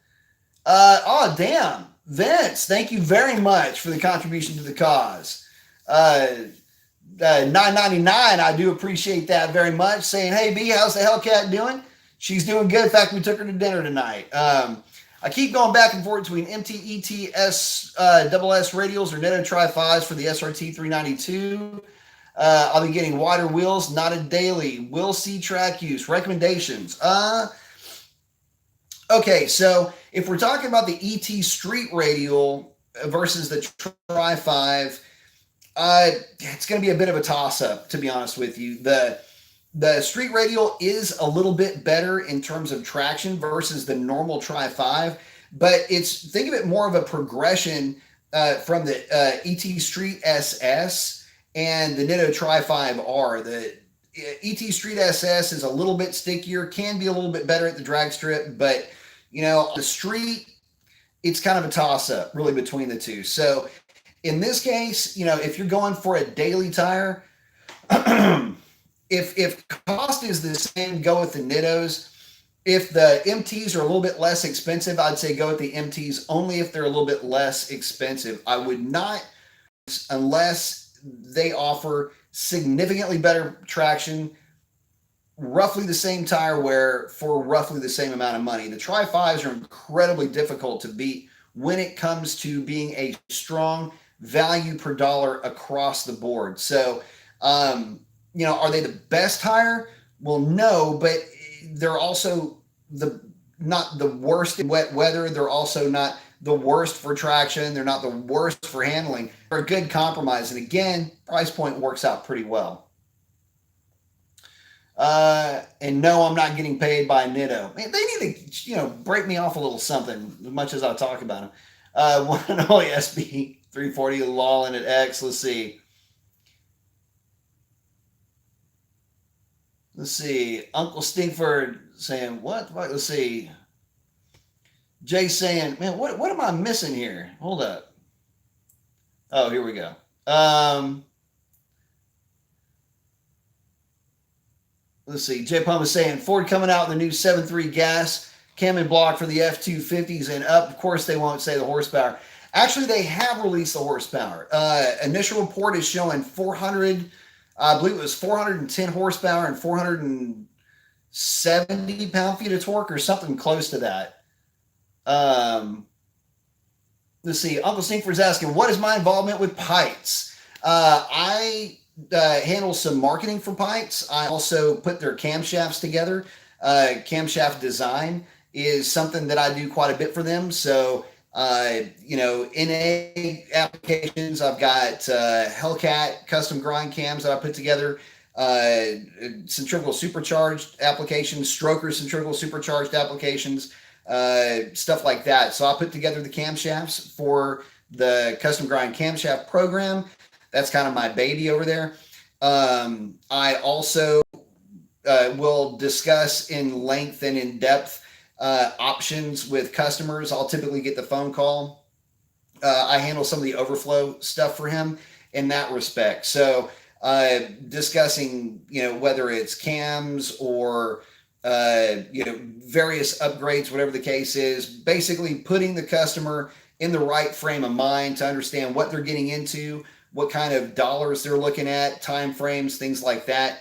Damn. Vince, thank you very much for the contribution to the cause. $9.99, I do appreciate that very much. Saying, hey, B, how's the Hellcat doing? She's doing good. In fact, we took her to dinner tonight. I keep going back and forth between MT, ET, SS radials or Netto Tri-5s for the SRT 392. I'll be getting wider wheels, not a daily. Will see track use. Recommendations. Okay, so if we're talking about the ET street radial versus the Tri-5, it's going to be a bit of a toss-up, to be honest with you. The The street radial is a little bit better in terms of traction versus the normal Tri-5, but think of it more of a progression from the ET Street SS and the Nitto Tri-5R. The ET Street SS is a little bit stickier, can be a little bit better at the drag strip, but the street, it's kind of a toss up really between the two. So in this case, if you're going for a daily tire, if cost is the same, go with the Nittos. If the MTs are a little bit less expensive, I'd say go with the MTs only if they're a little bit less expensive. I would not, unless they offer significantly better traction, roughly the same tire wear for roughly the same amount of money. The Tri-5s are incredibly difficult to beat when it comes to being a strong value per dollar across the board. So, are they the best tire? Well, no, but they're also not the worst in wet weather. They're also not the worst for traction. They're not the worst for handling. They're a good compromise. And again, price point works out pretty well. And no, I'm not getting paid by Nitto. Man, they need to, break me off a little something as much as I talk about them. One and only SB 340 Lawlin at X. Let's see. Uncle Stinkford saying, what? Let's see. Jay saying, man, what am I missing here? Hold up. Oh, here we go. Let's see. Jay Pum is saying Ford coming out with the new 7.3 gas cam and block for the F-250s and up. Of course, they won't say the horsepower. Actually, they have released the horsepower. Initial report is showing 400. I believe it was 410 horsepower and 470 pound-feet of torque or something close to that. Let's see. Uncle Stinkford's asking, what is my involvement with Pikes? I handle some marketing for Pikes. I also put their camshafts together. Camshaft design is something that I do quite a bit for them. So, NA applications, I've got Hellcat custom grind cams that I put together, centrifugal supercharged applications, stroker centrifugal supercharged applications, stuff like that. So I put together the camshafts for the custom grind camshaft program. That's kind of my baby over there. I also will discuss in length and in depth options with customers. I'll typically get the phone call. I handle some of the overflow stuff for him in that respect. So discussing, whether it's cams or, various upgrades, whatever the case is, basically putting the customer in the right frame of mind to understand what they're getting into, what kind of dollars they're looking at, time frames, things like that.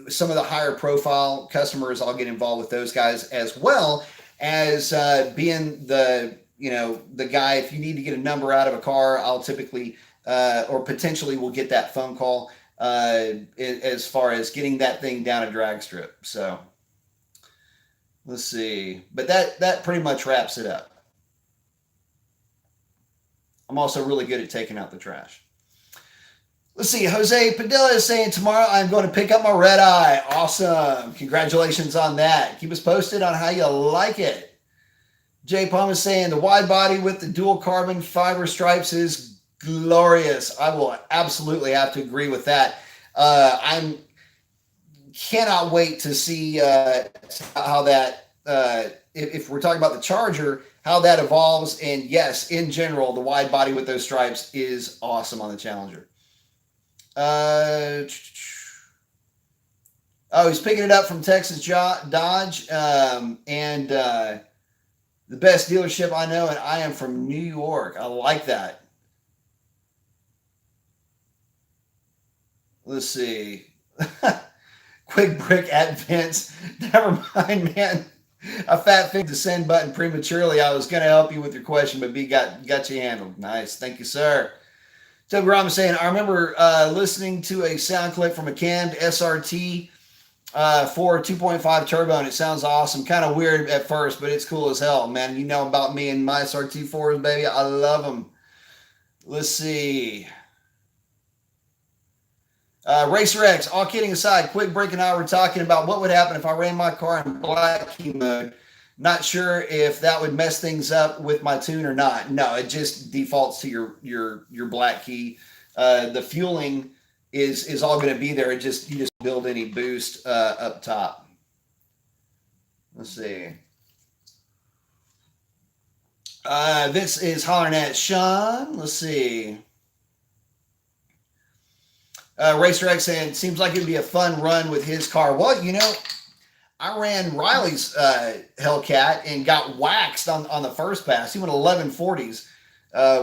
Some of the higher profile customers, I'll get involved with those guys, as well as being the guy. If you need to get a number out of a car, I'll typically or potentially will get that phone call as far as getting that thing down a drag strip. So let's see, but that pretty much wraps it up. I'm also really good at taking out the trash. Let's see. Jose Padilla is saying tomorrow I'm going to pick up my red eye. Awesome. Congratulations on that. Keep us posted on how you like it. Jay Palm is saying the wide body with the dual carbon fiber stripes is glorious. I will absolutely have to agree with that. I cannot wait to see how that, if we're talking about the Charger, how that evolves. And yes, in general, the wide body with those stripes is awesome on the Challenger. He's picking it up from Texas Dodge, and the best dealership I know, and I am from New York. I like that. Let's see. Quick brick at Vince. Never mind, man. I fat fingered the send button prematurely. I was going to help you with your question, but B got you handled. Nice. Thank you, sir. Toby Ram is saying, I remember listening to a sound clip from a cammed SRT for 2.5 turbo, and it sounds awesome. Kind of weird at first, but it's cool as hell, man. You know about me and my SRT4s, baby. I love them. Let's see. Racer X, all kidding aside, Quick Break and I were talking about what would happen if I ran my car in black key mode. Not sure if that would mess things up with my tune or not. No, it just defaults to your black key. The fueling is all going to be there. You just build any boost up top. Let's see. This is hollering at Sean. Let's see. Racer X saying, seems like it'd be a fun run with his car. Well, I ran Riley's Hellcat and got waxed on the first pass. He went 1140s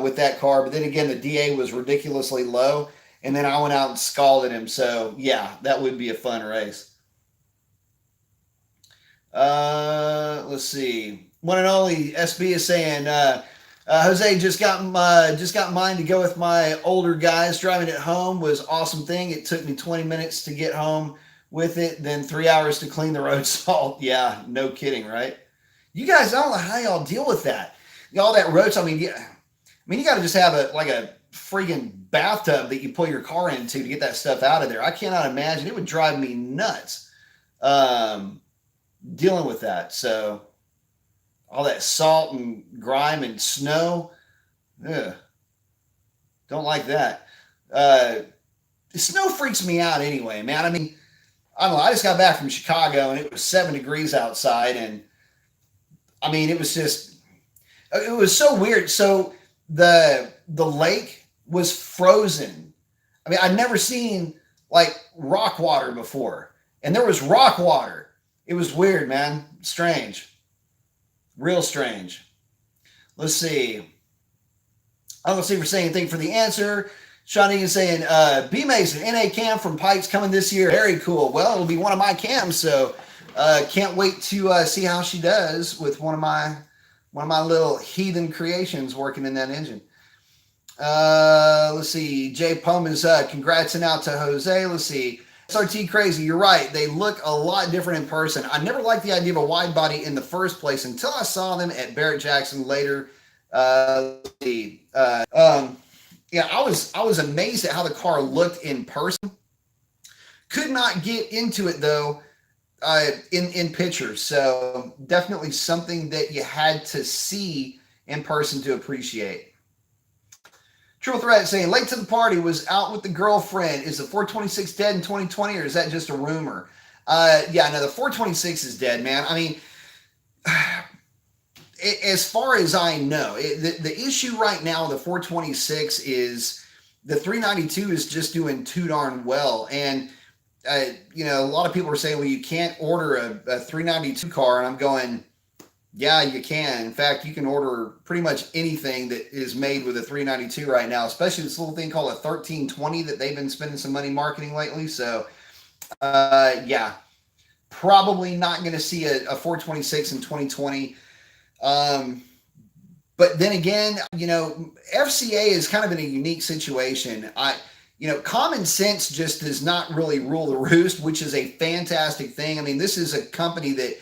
with that car, but then again, the DA was ridiculously low, and then I went out and scalded him. So, yeah, that would be a fun race. Let's see. One and only SB is saying, Jose just got mine to go with my older guys. Driving it home was awesome thing. It took me 20 minutes to get home with it, then 3 hours to clean the road salt. Yeah, no kidding, right? You guys, I don't know how y'all deal with that. All that road salt. You got to just have a freaking bathtub that you pull your car into to get that stuff out of there. I cannot imagine. It would drive me nuts dealing with that. So all that salt and grime and snow, ugh, don't like that. The snow freaks me out anyway, man. I don't know. I just got back from Chicago and it was 7 degrees outside, and it was so weird. So the lake was frozen. I'd never seen rock water before, and there was rock water. It was weird, man. Strange. Real strange. Let's see. I don't see if we're saying anything for the answer. Shawnee is saying, B Mason, NA cam from Pikes coming this year. Very cool. Well, it'll be one of my cams, so can't wait to see how she does with one of my little heathen creations working in that engine. Let's see. Jay Pum is congratsing out to Jose. Let's see. SRT Crazy, you're right. They look a lot different in person. I never liked the idea of a wide body in the first place until I saw them at Barrett Jackson later. Let's see. Yeah, I was amazed at how the car looked in person. Could not get into it though in pictures. So definitely something that you had to see in person to appreciate. Triple Threat saying, late to the party, was out with the girlfriend. Is the 426 dead in 2020 or is that just a rumor? Yeah, no, the 426 is dead, man. As far as I know, the issue right now with the 426 is the 392 is just doing too darn well. And, a lot of people are saying, well, you can't order a 392 car. And I'm going, yeah, you can. In fact, you can order pretty much anything that is made with a 392 right now, especially this little thing called a 1320 that they've been spending some money marketing lately. So, yeah, probably not going to see a 426 in 2020. But then again, FCA is kind of in a unique situation. Common sense just does not really rule the roost, which is a fantastic thing. This is a company that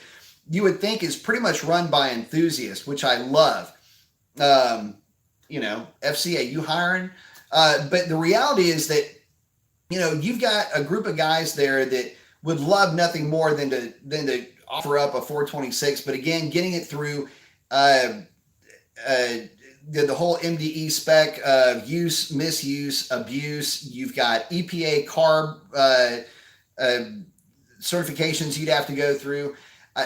you would think is pretty much run by enthusiasts, which I love. FCA, you hiring? But the reality is that, you've got a group of guys there that would love nothing more than to offer up a 426. But again, getting it through the whole MDE spec of use, misuse, abuse. You've got EPA CARB certifications you'd have to go through.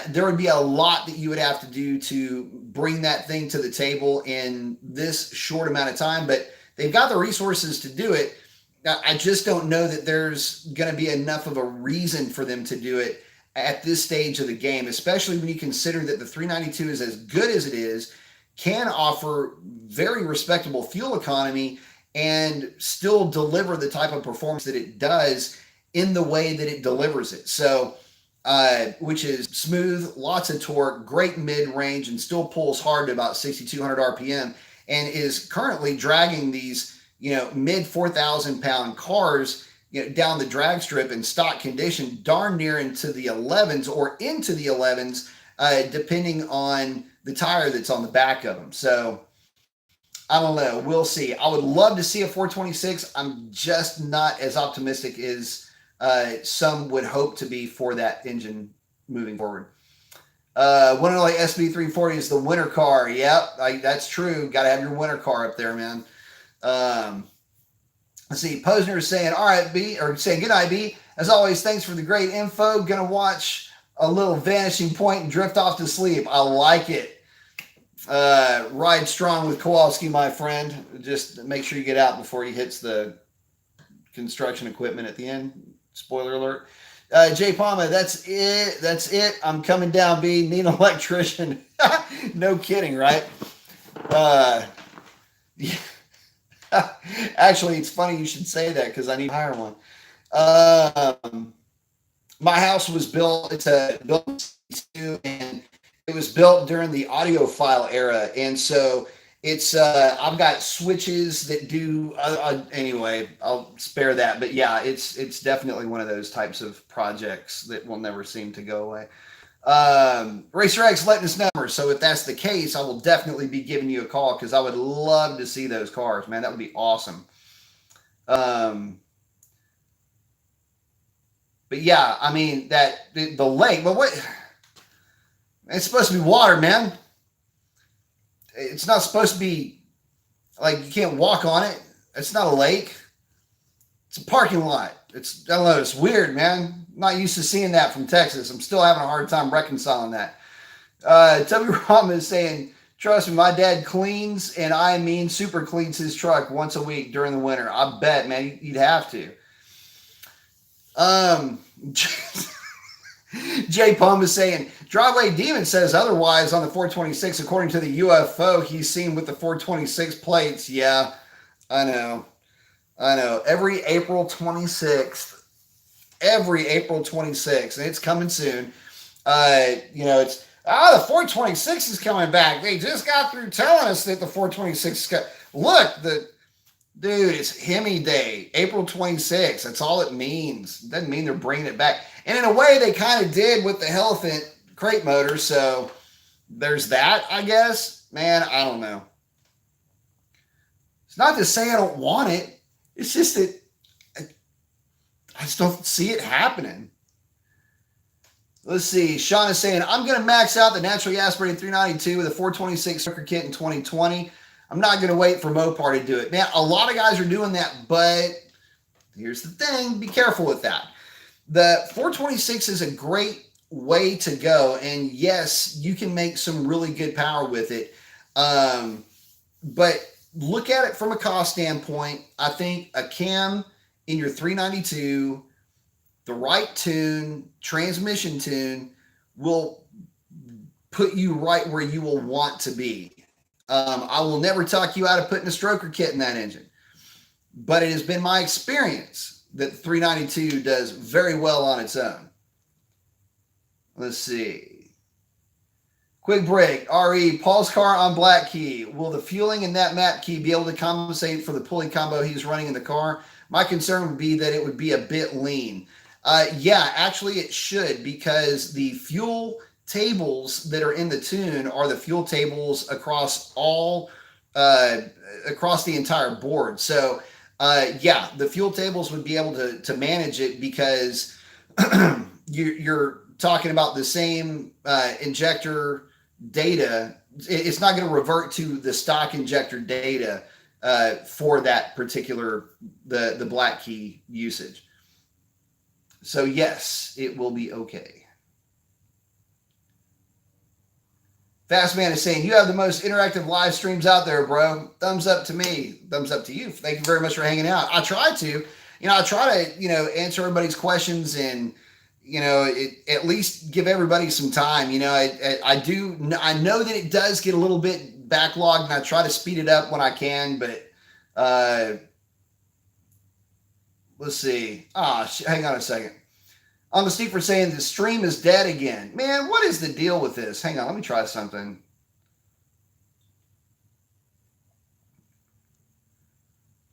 There would be a lot that you would have to do to bring that thing to the table in this short amount of time, but they've got the resources to do it. I just don't know that there's going to be enough of a reason for them to do it at this stage of the game, especially when you consider that the 392 is as good as it is, can offer very respectable fuel economy and still deliver the type of performance that it does in the way that it delivers it. So, which is smooth, lots of torque, great mid-range, and still pulls hard to about 6,200 RPM, and is currently dragging these, mid 4,000 pound cars, down the drag strip in stock condition, darn near into the 11s or into the 11s, depending on the tire that's on the back of them. So, I don't know. We'll see. I would love to see a 426. I'm just not as optimistic as some would hope to be for that engine moving forward. One of like SB340 is the winter car. Yep, that's true. Got to have your winter car up there, man. Let's see. Posner is saying, all right, B, or saying, good night, B. As always, thanks for the great info. Gonna watch a little vanishing point and drift off to sleep. I like it. Ride strong with Kowalski, my friend. Just make sure you get out before he hits the construction equipment at the end. Spoiler alert. Jay Palma, that's it. That's it. I'm coming down, B. Need an electrician. No kidding, right? Yeah. Actually, it's funny you should say that because I need to hire one. My house was built, it's a built and it was built during the audiophile era. And so it's, I've got switches that do, anyway, I'll spare that. But yeah, it's definitely one of those types of projects that will never seem to go away. Racer X letting us know. So if that's the case, I will definitely be giving you a call because I would love to see those cars, man. That would be awesome. But yeah, I mean the lake, but what? It's supposed to be water, man. It's not supposed to be like you can't walk on it. It's not a lake. It's a parking lot. It's, I don't know. It's weird, man. I'm not used to seeing that from Texas. I'm still having a hard time reconciling that. Tubby Rom is saying, trust me, my dad cleans, and I mean super cleans his truck once a week during the winter. I bet, man, you'd have to. Jay Pum is saying, Driveway Demon says otherwise on the 426, according to the UFO he's seen with the 426 plates. Yeah, I know. Every April 26th, and it's coming soon. It's, the 426 is coming back. They just got through telling us that the 426 is coming. Look, dude, it's Hemi Day, April 26th. That's all it means. It doesn't mean they're bringing it back. And in a way, they kind of did with the Hellcat crate motor. So there's that, I guess. Man, I don't know. It's not to say I don't want it. It's just that I just don't see it happening. Let's see. Sean is saying, I'm going to max out the naturally aspirated 392 with a 426 circuit kit in 2020. I'm not going to wait for Mopar to do it. Man, a lot of guys are doing that, but here's the thing. Be careful with that. The 426 is a great way to go. And yes, you can make some really good power with it. But look at it from a cost standpoint. I think a cam in your 392, the right tune, transmission tune, will put you right where you will want to be. I will never talk you out of putting a stroker kit in that engine, but it has been my experience that the 392 does very well on its own. Let's see. Quick break. RE, Paul's car on black key. Will the fueling in that map key be able to compensate for the pulley combo he's running in the car? My concern would be that it would be a bit lean. Yeah, actually it should, because the fuel tables that are in the tune are the fuel tables across all across the entire board. So yeah, the fuel tables would be able to manage it, because you're talking about the same injector data. It's not going to revert to the stock injector data for that particular the black key usage. So yes, it will be okay. Fastman is saying, you have the most interactive live streams out there, bro. Thumbs up to me. Thumbs up to you. Thank you very much for hanging out. I try to, answer everybody's questions and, at least give everybody some time. I know that it does get a little bit backlogged, and I try to speed it up when I can, but let's see. Hang on a second. On the Steve for saying the stream is dead again. Man, what is the deal with this? Hang on, let me try something.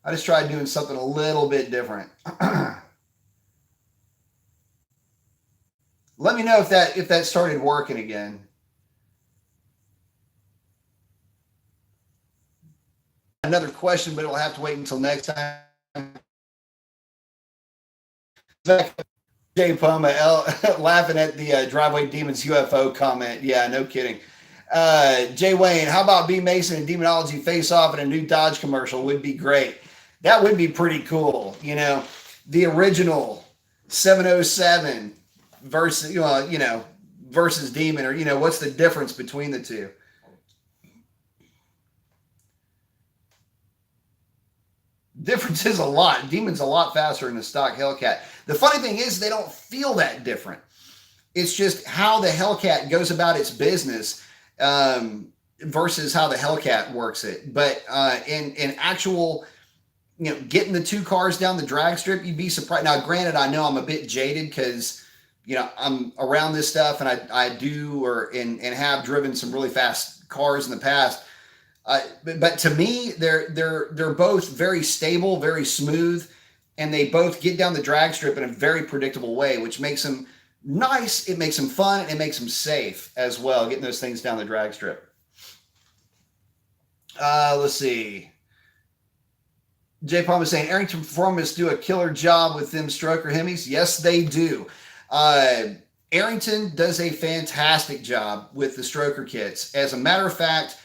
I just tried doing something a little bit different. Let me know if that started working again. another question, but it'll have to wait until next time. Jay Puma laughing at the Driveway Demons UFO comment. Yeah, no kidding. Jay Wayne, how about B Mason and Demonology face off in a new Dodge commercial? Would be great. That would be pretty cool. You know, the original 707 versus versus Demon, or what's the difference between the two? Difference is a lot. Demon's a lot faster than the stock Hellcat. The funny thing is they don't feel that different. It's just how the Hellcat goes about its business versus how the Hellcat works it. But in actual, getting the two cars down the drag strip, you'd be surprised. Now, granted, I know I'm a bit jaded because I'm around this stuff, and I do and have driven some really fast cars in the past. But to me, they're both very stable, very smooth, and they both get down the drag strip in a very predictable way, which makes them nice. It makes them fun, and it makes them safe as well, getting those things down the drag strip. Let's see. Jay Palm is saying Arrington Performance do a killer job with them stroker Hemis. Yes, they do. Arrington does a fantastic job with the stroker kits. As a matter of fact,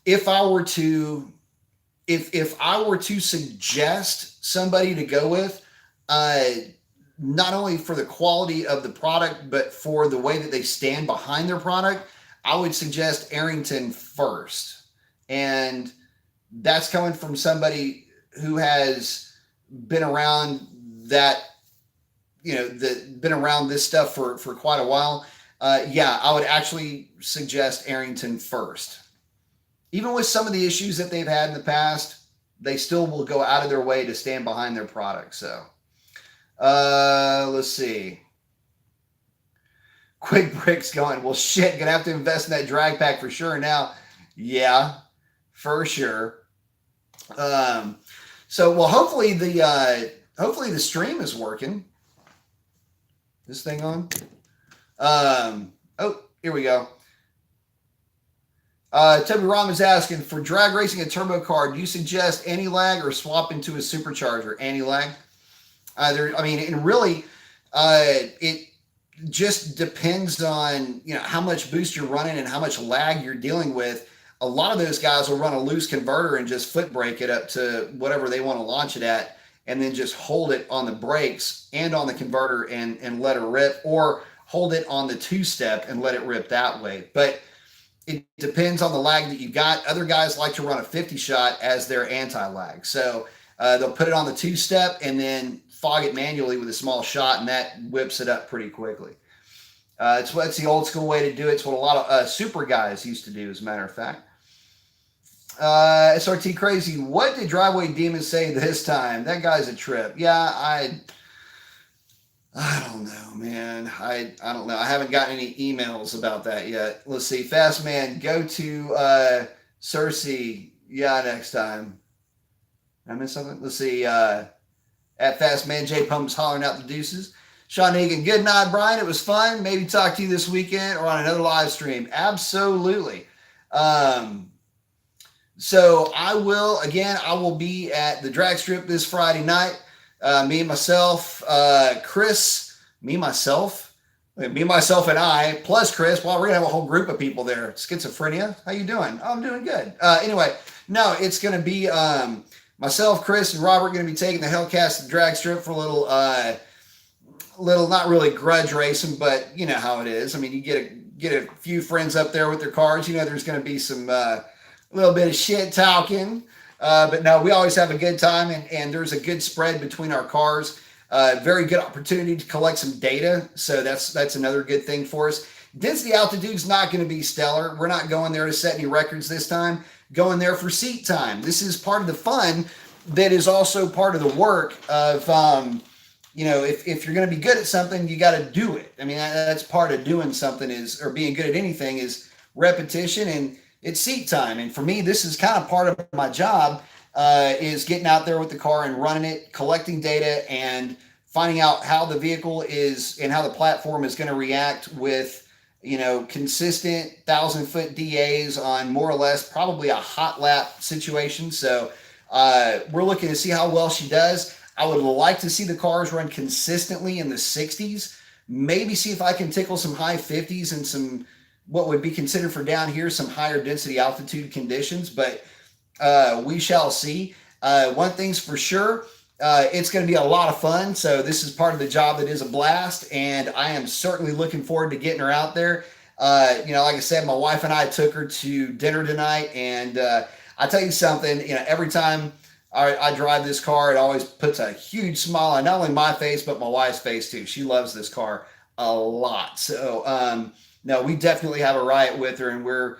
if I were to suggest somebody to go with, not only for the quality of the product, but for the way that they stand behind their product, I would suggest Arrington first. And that's coming from somebody who has been around that, been around this stuff for quite a while. Yeah, I would actually suggest Arrington first. Even with some of the issues that they've had in the past, they still will go out of their way to stand behind their product. So, let's see. Quick Bricks going, well, shit, gonna have to invest in that drag pack for sure now. Yeah, for sure. So, well, hopefully the stream is working. This thing on? Oh, here we go. Toby Rom is asking, for drag racing a turbo car, do you suggest anti-lag or swap into a supercharger? Anti-lag. It just depends on how much boost you're running and how much lag you're dealing with. A lot of those guys will run a loose converter and just foot brake it up to whatever they want to launch it at, and then just hold it on the brakes and on the converter and let it rip, or hold it on the two-step and let it rip that way. But it depends on the lag that you got. Other guys like to run a 50 shot as their anti-lag. So they'll put it on the two-step and then fog it manually with a small shot, and that whips it up pretty quickly. It's the old school way to do it. It's what a lot of super guys used to do, as a matter of fact. SRT Crazy, what did Driveway Demon say this time? That guy's a trip. Yeah, I don't know, man. I don't know. I haven't gotten any emails about that yet. Let's see. Fast Man, go to Cersei. Yeah, next time. Did I miss something? Let's see. At Fast Man, J Pump's hollering out the deuces. Sean Egan, good night, Brian. It was fun. Maybe talk to you this weekend or on another live stream. Absolutely. So I will be at the drag strip this Friday night. Me, myself, Chris, myself and I, plus Chris. Well, we're gonna have a whole group of people there. Schizophrenia, how you doing? Oh, I'm doing good. Anyway, no, it's gonna be myself, Chris, and Robert gonna be taking the Hellcat to the drag strip for a little, not really grudge racing, but you know how it is. I mean, you get a few friends up there with their cars. There's gonna be some little bit of shit talking. But no, we always have a good time, and there's a good spread between our cars. Very good opportunity to collect some data. So that's another good thing for us. Density altitude's not going to be stellar. We're not going there to set any records this time. Going there for seat time. This is part of the fun that is also part of the work of, if you're going to be good at something, you got to do it. I mean, that's part of doing something or being good at anything is repetition, and it's seat time. And for me, this is kind of part of my job, is getting out there with the car and running it, collecting data, and finding out how the vehicle is and how the platform is going to react with, consistent 1,000-foot DAs on more or less probably a hot lap situation. So we're looking to see how well she does. I would like to see the cars run consistently in the 60s. Maybe see if I can tickle some high 50s and some what would be considered for down here some higher density altitude conditions. But we shall see. One thing's for sure. It's going to be a lot of fun. So this is part of the job that is a blast, and I am certainly looking forward to getting her out there. Like I said, my wife and I took her to dinner tonight, and I tell you something. Every time I drive this car, it always puts a huge smile on not only my face but my wife's face too. She loves this car a lot. So no, we definitely have a riot with her, and we're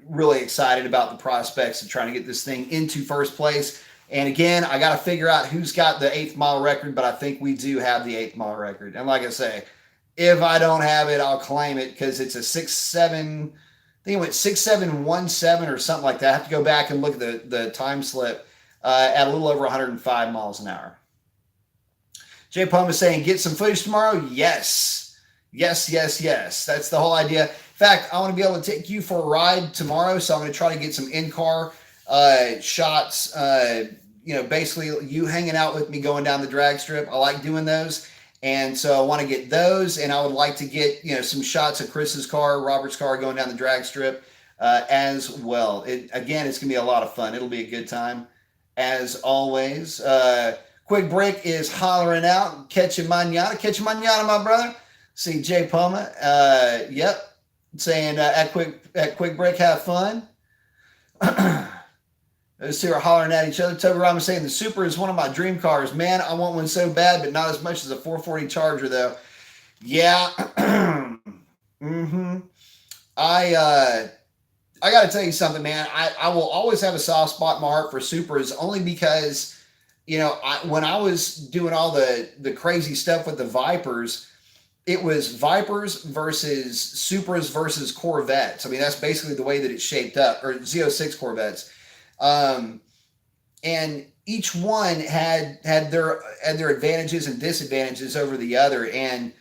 really excited about the prospects of trying to get this thing into first place. And again, I got to figure out who's got the 8th mile record, but I think we do have the 8th mile record. And like I say, if I don't have it, I'll claim it because it's a 6.7. I think it went 6.717 or something like that. I have to go back and look at the time slip at a little over 105 miles an hour. Jay Poma is saying, get some footage tomorrow. Yes. Yes. That's the whole idea. In fact, I want to be able to take you for a ride tomorrow. So I'm going to try to get some in-car shots, basically you hanging out with me going down the drag strip. I like doing those. And so I want to get those, and I would like to get, some shots of Chris's car, Robert's car going down the drag strip as well. It's going to be a lot of fun. It'll be a good time as always. Quick Break is hollering out. Catch you mañana, my brother. See Jay Poma. Yep. Saying at Quick Break, have fun. Those two are hollering at each other. Toby Rama saying the Supra is one of my dream cars. Man, I want one so bad, but not as much as a 440 Charger, though. Yeah. I got to tell you something, man. I will always have a soft spot in my heart for Supras, only because, when I was doing all the crazy stuff with the Vipers, it was Vipers versus Supras versus Corvettes. I mean, that's basically the way that it's shaped up, or Z06 Corvettes. And each one had their advantages and disadvantages over the other. And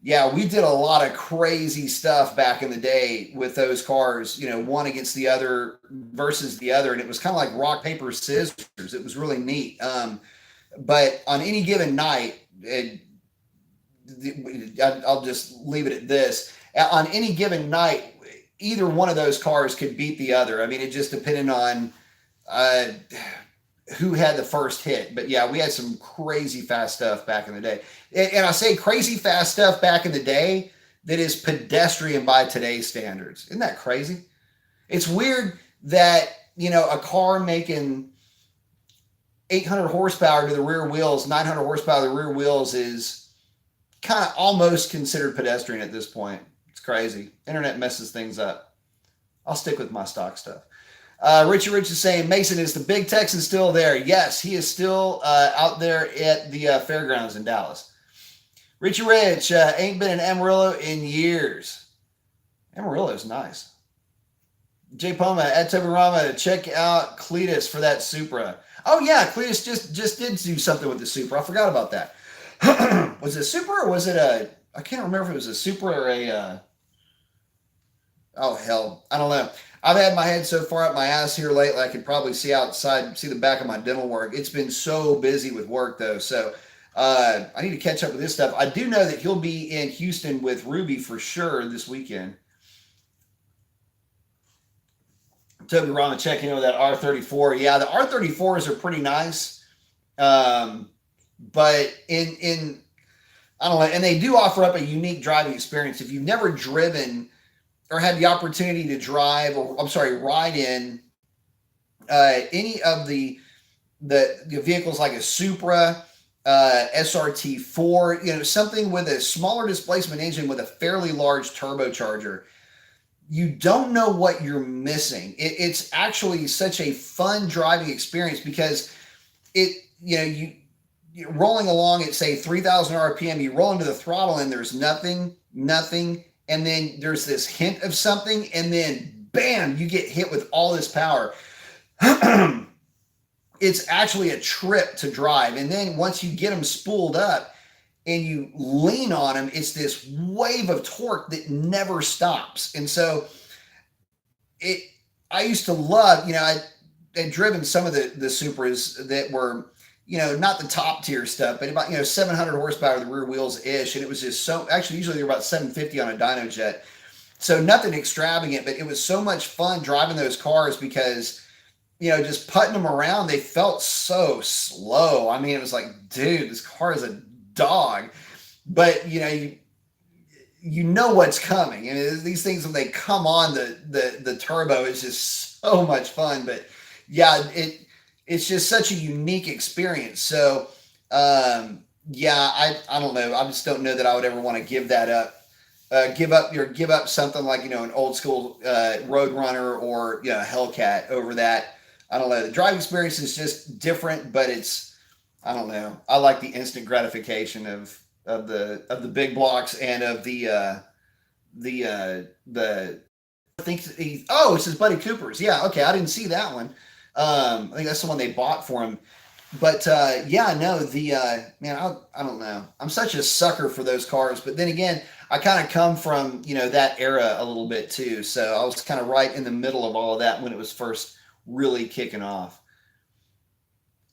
yeah, we did a lot of crazy stuff back in the day with those cars, one against the other versus the other. And it was kind of like rock, paper, scissors. It was really neat. But on any given night, I'll just leave it at this. On any given night, either one of those cars could beat the other. I mean, it just depended on who had the first hit. But yeah, we had some crazy fast stuff back in the day. And I say crazy fast stuff back in the day that is pedestrian by today's standards. Isn't that crazy? It's weird that, a car making 800 horsepower to the rear wheels, 900 horsepower to the rear wheels is kind of almost considered pedestrian at this point. It's crazy. Internet messes things up. I'll stick with my stock stuff. Richie Rich is saying, Mason, is the big Texan still there? Yes, he is still out there at the fairgrounds in Dallas. Richie Rich, ain't been in Amarillo in years. Amarillo is nice. Jay Poma, at Toby Rama, check out Cletus for that Supra. Oh yeah, Cletus just did do something with the Supra. I forgot about that. Was it a Supra or was it I can't remember if it was a Supra or oh hell, I don't know. I've had my head so far up my ass here lately, I could probably see outside, see the back of my dental work. It's been so busy with work though. So I need to catch up with this stuff. I do know that he'll be in Houston with Ruby for sure this weekend. Toby Rama checking in with that R34. Yeah, the R34s are pretty nice. But in I don't know, and they do offer up a unique driving experience. If you've never driven or had the opportunity to drive, or ride in any of the vehicles like a Supra, SRT4, something with a smaller displacement engine with a fairly large turbocharger, you don't know what you're missing. It's actually such a fun driving experience because you're rolling along at say 3,000 RPM, you roll into the throttle and there's nothing. And then there's this hint of something, and then bam, you get hit with all this power. It's actually a trip to drive. And then once you get them spooled up, and you lean on them, it's this wave of torque that never stops. And so it, I used to love, I'd driven some of the Supras that were, not the top tier stuff, but about, 700 horsepower, the rear wheels ish. And it was just so, actually, usually they're about 750 on a dyno jet. So nothing extravagant, but it was so much fun driving those cars because, just putting them around, they felt so slow. I mean, it was like, dude, this car is a dog. But, you know what's coming. And these things, when they come on, the turbo is just so much fun. But yeah, it's just such a unique experience. So yeah, I don't know. I just don't know that I would ever want to give that up. Give up something like, an old school Roadrunner or a Hellcat over that. I don't know. The driving experience is just different, but I don't know. I like the instant gratification of the big blocks and of the I think it's his buddy Cooper's. Yeah, okay, I didn't see that one. I think that's the one they bought for him. But yeah, no, man, I don't know. I'm such a sucker for those cars, but then again, I kind of come from that era a little bit too. So I was kind of right in the middle of all of that when it was first really kicking off.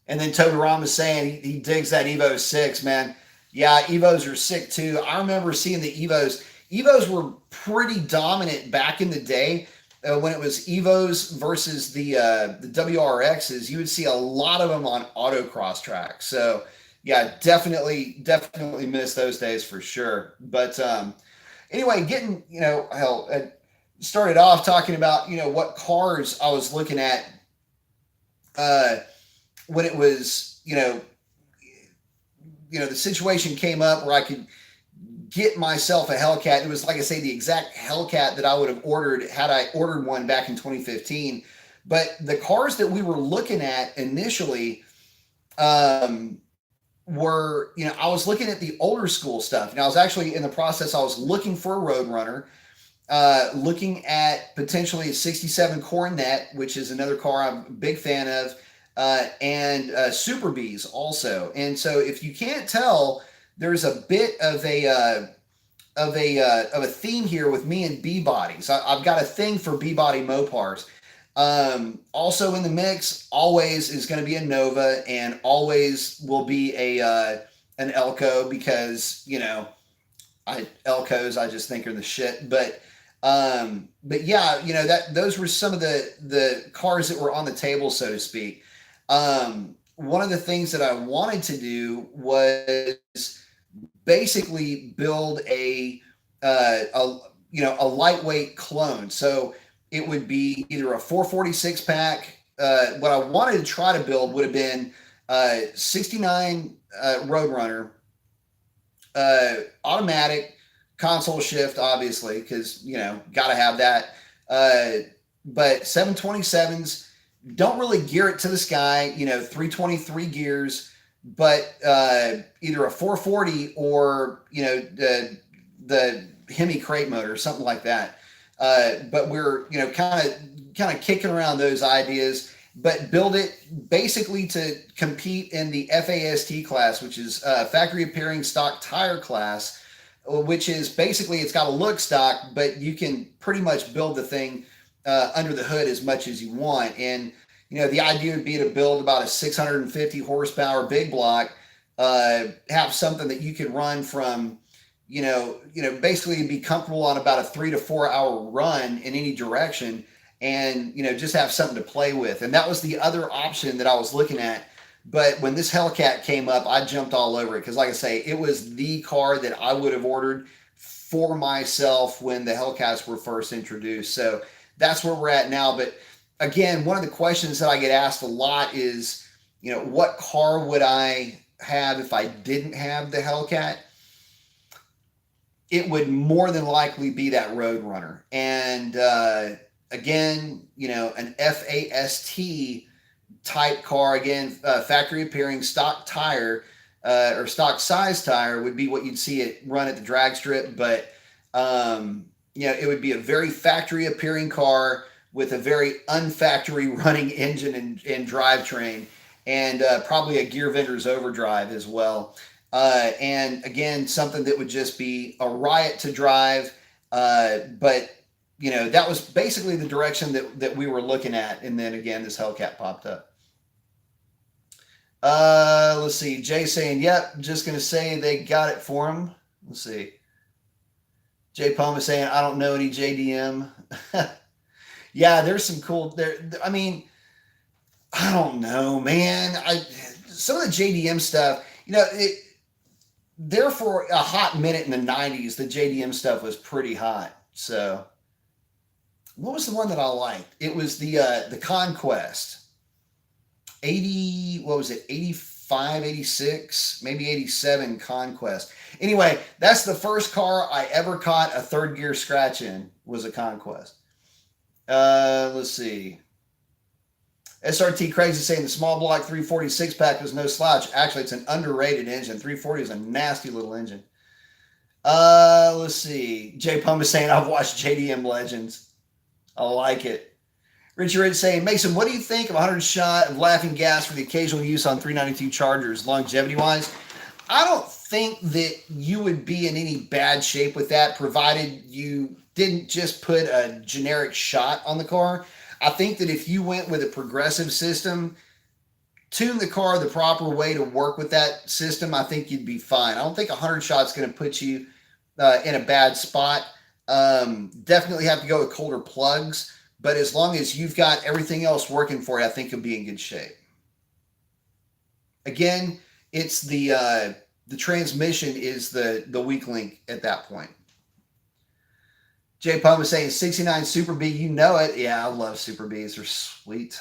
And then Todorama's saying he digs that Evo 6, man. Yeah, Evos are sick too. I remember seeing the Evos. Evos were pretty dominant back in the day when it was Evos versus the WRXs. You would see a lot of them on autocross tracks. So yeah, definitely miss those days for sure. But anyway, getting started off talking about what cars I was looking at when it was the situation came up where I could get myself a Hellcat. It was, like I say, the exact Hellcat that I would have ordered had I ordered one back in 2015. But the cars that we were looking at initially were, I was looking at the older school stuff. And I was actually in the process, I was looking for a Roadrunner, looking at potentially a 67 Coronet, which is another car I'm a big fan of, and Super Bs also. And so if you can't tell, there's a bit of a theme here with me and B bodies. I've got a thing for B body Mopars. Also in the mix, always is going to be a Nova, and always will be an Elco because Elcos I just think are the shit. But yeah, those were some of the cars that were on the table, so to speak. One of the things that I wanted to do was basically build a lightweight clone. So it would be either a 446 pack. What I wanted to try to build would have been 69 Roadrunner, automatic, console shift, obviously, because got to have that. But 727s, don't really gear it to the sky. 323 gears. But either a 440 or the Hemi crate motor, something like that. But we're kind of kicking around those ideas, but build it basically to compete in the FAST class, which is factory appearing stock tire class, which is basically it's got a look stock, but you can pretty much build the thing under the hood as much as you want. And the idea would be to build about a 650 horsepower big block, have something that you could run from, basically be comfortable on about a 3 to 4 hour run in any direction, and, just have something to play with. And that was the other option that I was looking at. But when this Hellcat came up, I jumped all over it because, like I say, it was the car that I would have ordered for myself when the Hellcats were first introduced. So that's where we're at now. But again, one of the questions that I get asked a lot is, what car would I have if I didn't have the Hellcat? It would more than likely be that Roadrunner. And again, an FAST type car, again, factory appearing stock tire or stock size tire would be what you'd see it run at the drag strip. But, it would be a very factory appearing car with a very unfactory running engine and drivetrain, and probably a gear vendor's overdrive as well. And again, something that would just be a riot to drive. But that was basically the direction that we were looking at. And then again, this Hellcat popped up. Let's see. Jay saying, yep, just going to say they got it for him. Let's see. Jay Poma saying, I don't know any JDM. Yeah, there's some cool there. I mean, I don't know, man. Some of the JDM stuff, there for a hot minute in the 90s, the JDM stuff was pretty hot. So what was the one that I liked? It was the Conquest. 80, what was it? 85, 86, maybe 87 Conquest. Anyway, that's the first car I ever caught a third gear scratch in, was a Conquest. Let's see. SRT Crazy saying the small block 346 pack was no slouch. Actually, it's an underrated engine. 340 is a nasty little engine. Let's see. Jay Pump is saying I've watched JDM Legends. I like it. Richard Ridge saying, Mason, what do you think of 100 shot of laughing gas for the occasional use on 392 Chargers, longevity-wise? I don't think that you would be in any bad shape with that, provided you didn't just put a generic shot on the car. I think that if you went with a progressive system, tune the car the proper way to work with that system, I think you'd be fine. I don't think 100 shot's going to put you in a bad spot. Definitely have to go with colder plugs, but as long as you've got everything else working for you, I think you'll be in good shape. Again, it's the transmission is the weak link at that point. Jay Pum is saying 69 Super B, you know it. Yeah, I love Super Bs. They're sweet.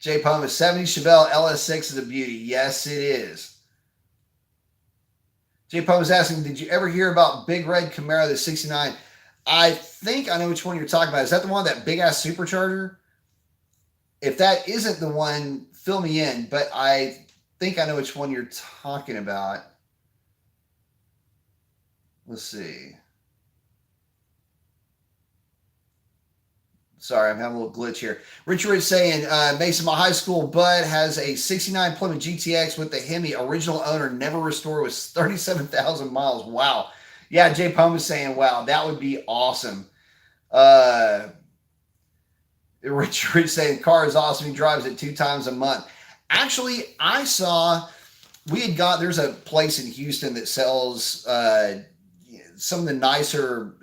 Jay Pum is 70 Chevelle LS6 is a beauty. Yes, it is. Jay Pum is asking, did you ever hear about Big Red Camaro, the 69? I think I know which one you're talking about. Is that the one, that big-ass supercharger? If that isn't the one, fill me in. But I think I know which one you're talking about. Let's see. Sorry, I'm having a little glitch here. Richard is saying, Mason, my high school bud has a 69 Plymouth GTX with the Hemi. Original owner, never restored, with 37,000 miles. Wow. Yeah, Jay Pum is saying, wow, that would be awesome. Richard is saying, car is awesome. He drives it 2 times a month. Actually, I saw, there's a place in Houston that sells some of the nicer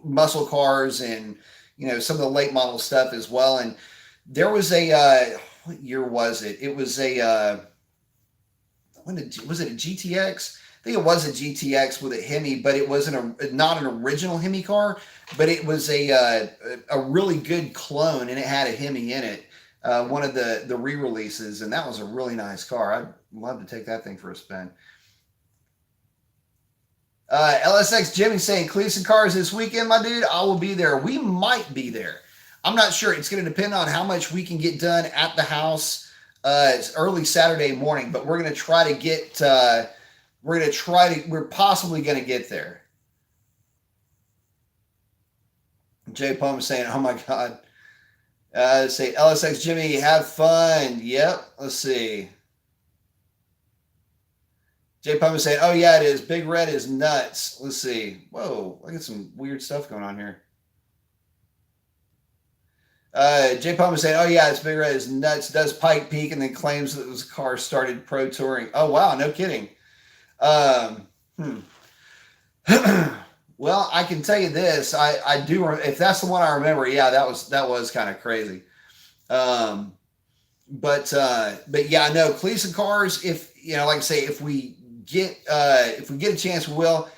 muscle cars and some of the late model stuff as well. And there was a what year was it? It was a was it a GTX? I think it was a GTX with a Hemi, but it wasn't not an original Hemi car, but it was a really good clone, and it had a Hemi in it. One of the re-releases, and that was a really nice car. I'd love to take that thing for a spin. LSX Jimmy saying, Cleveson cars this weekend, my dude. I will be there. We might be there. I'm not sure. It's going to depend on how much we can get done at the house. It's early Saturday morning, but we're going to try to get, we're possibly going to get there. Jay Pum is saying, oh my God. Say LSX Jimmy, have fun. Yep. Let's see. Jay Pum is saying, oh yeah, it is. Big Red is nuts. Let's see. Whoa, I got some weird stuff going on here. Jay Pum is saying, oh yeah, it's Big Red is nuts. Does Pike Peak and then claims that his car started pro touring. Oh wow, no kidding. Well, I can tell you this. I do. If that's the one I remember, yeah, that was kind of crazy. But yeah, no, Cleveson cars. If like I say, if we get a chance, we will.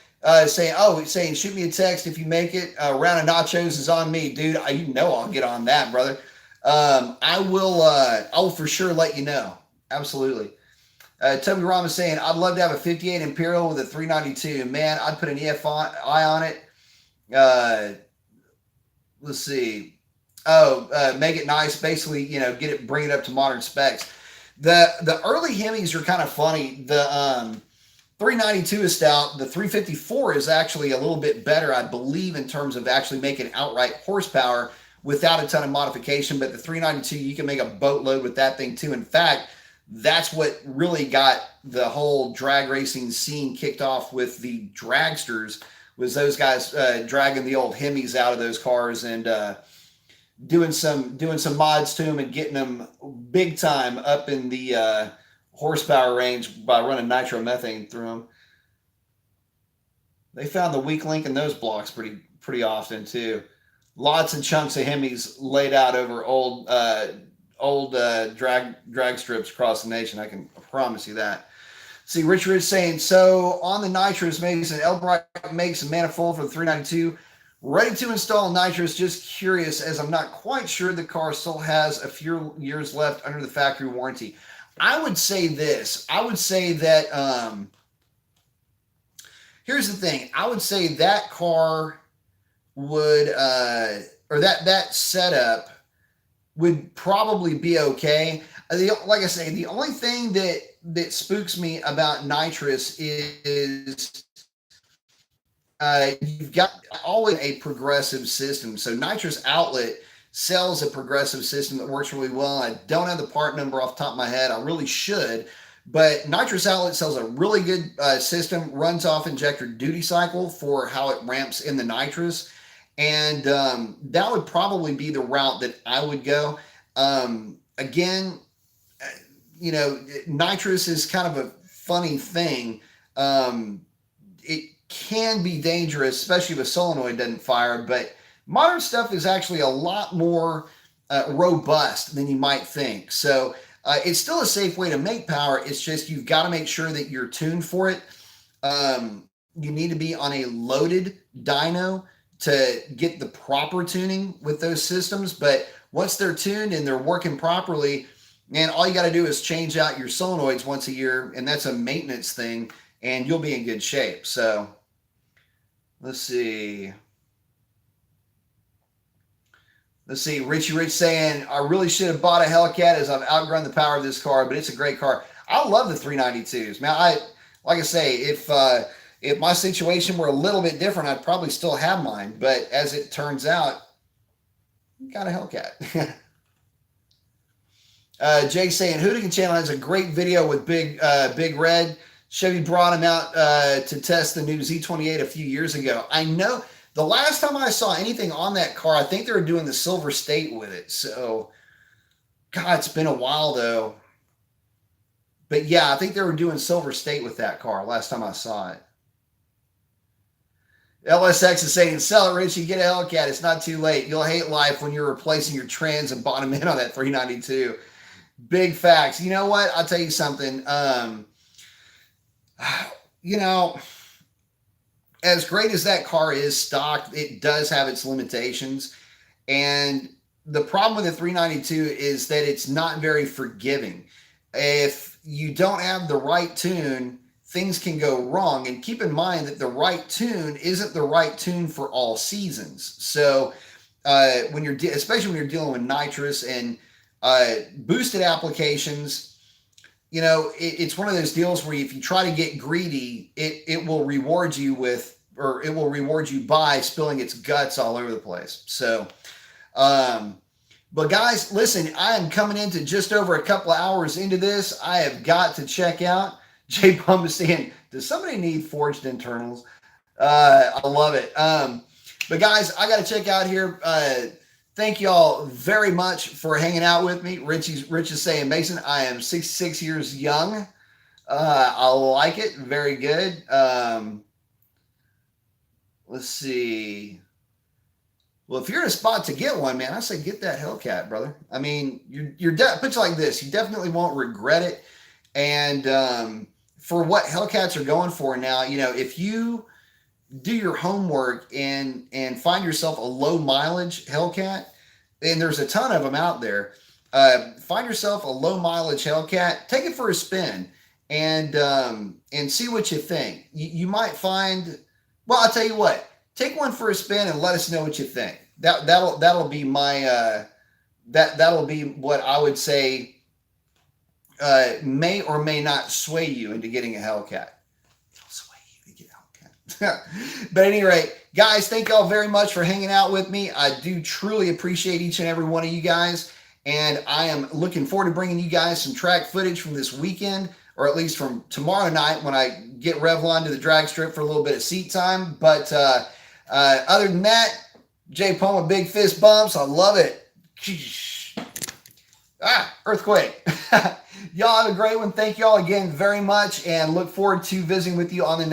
Saying shoot me a text if you make it. A round of nachos is on me, dude. I'll get on that, brother. I will for sure let you know. Absolutely. Toby Ram is saying, I'd love to have a 58 Imperial with a 392. Man, I'd put an EFI on it. Let's see. Make it nice. Basically, bring it up to modern specs. The early Hemis are kind of funny. The 392 is stout. The 354 is actually a little bit better, I believe, in terms of actually making outright horsepower without a ton of modification. But the 392, you can make a boatload with that thing too. In fact, that's what really got the whole drag racing scene kicked off with the dragsters, was those guys dragging the old Hemis out of those cars and doing some mods to them and getting them big time up in the horsepower range by running nitromethane through them. They found the weak link in those blocks pretty often too. Lots of chunks of Hemis laid out over old drag strips across the nation. I can promise you that. See, Richard is saying, so on the nitrous, Mason, Elbright makes a manifold for the 392. Ready to install nitrous. Just curious, as I'm not quite sure the car still has a few years left under the factory warranty. I would say this. I would say that here's the thing. I would say that car would or that setup would probably be okay. Like I say, the only thing that spooks me about nitrous is you've got always a progressive system. So nitrous outlet sells a progressive system that works really well. I don't have the part number off the top of my head. I really should. But nitrous outlet sells a really good system, runs off injector duty cycle for how it ramps in the nitrous. And that would probably be the route that I would go. Again, nitrous is kind of a funny thing. It can be dangerous, especially if a solenoid doesn't fire, but modern stuff is actually a lot more robust than you might think. So it's still a safe way to make power. It's just you've got to make sure that you're tuned for it. You need to be on a loaded dyno to get the proper tuning with those systems. But once they're tuned and they're working properly, man, all you got to do is change out your solenoids once a year, and that's a maintenance thing, and you'll be in good shape. So let's see. Richie Rich saying, I really should have bought a Hellcat as I've outgrown the power of this car, but it's a great car. I love the 392s. Man, like I say, if my situation were a little bit different, I'd probably still have mine. But as it turns out, got a Hellcat. Jay saying, Hooligan Channel has a great video with Big Red. Chevy brought him out to test the new Z28 a few years ago. I know the last time I saw anything on that car, I think they were doing the Silver State with it. So, God, it's been a while though. But yeah, I think they were doing Silver State with that car last time I saw it. LSX is saying, sell it, Richie, get a Hellcat. It's not too late. You'll hate life when you're replacing your trans and bottom in on that 392. Big facts. You know what? I'll tell you something. As great as that car is stock, it does have its limitations. And the problem with the 392 is that it's not very forgiving. If you don't have the right tune, things can go wrong. And keep in mind that the right tune isn't the right tune for all seasons. So especially when you're dealing with nitrous and boosted applications, it's one of those deals where if you try to get greedy, it will reward you by spilling its guts all over the place. So, but guys, listen, I am coming into just over a couple of hours into this. I have got to check out. Jay Bum is saying, does somebody need forged internals? I love it. But guys, I got to check out here. Thank y'all very much for hanging out with me. Rich is saying, Mason, I am 66 years young. I like it. Very good. Let's see. Well, if you're in a spot to get one, man, I say get that Hellcat, brother. I mean, put it like this. You definitely won't regret it. And for what Hellcats are going for now, if you do your homework and find yourself a low mileage Hellcat, and there's a ton of them out there, find yourself a low mileage Hellcat, take it for a spin and see what you think. You might find, well, I'll tell you what, take one for a spin and let us know what you think. That'll be my, that'll be what I would say, may or may not sway you into getting a Hellcat. But at any rate, guys, thank y'all very much for hanging out with me. I do truly appreciate each and every one of you guys. And I am looking forward to bringing you guys some track footage from this weekend, or at least from tomorrow night when I get Revlon to the drag strip for a little bit of seat time. But other than that, J Poma big fist bumps. I love it. Earthquake. Y'all have a great one. Thank y'all again very much, and look forward to visiting with you on the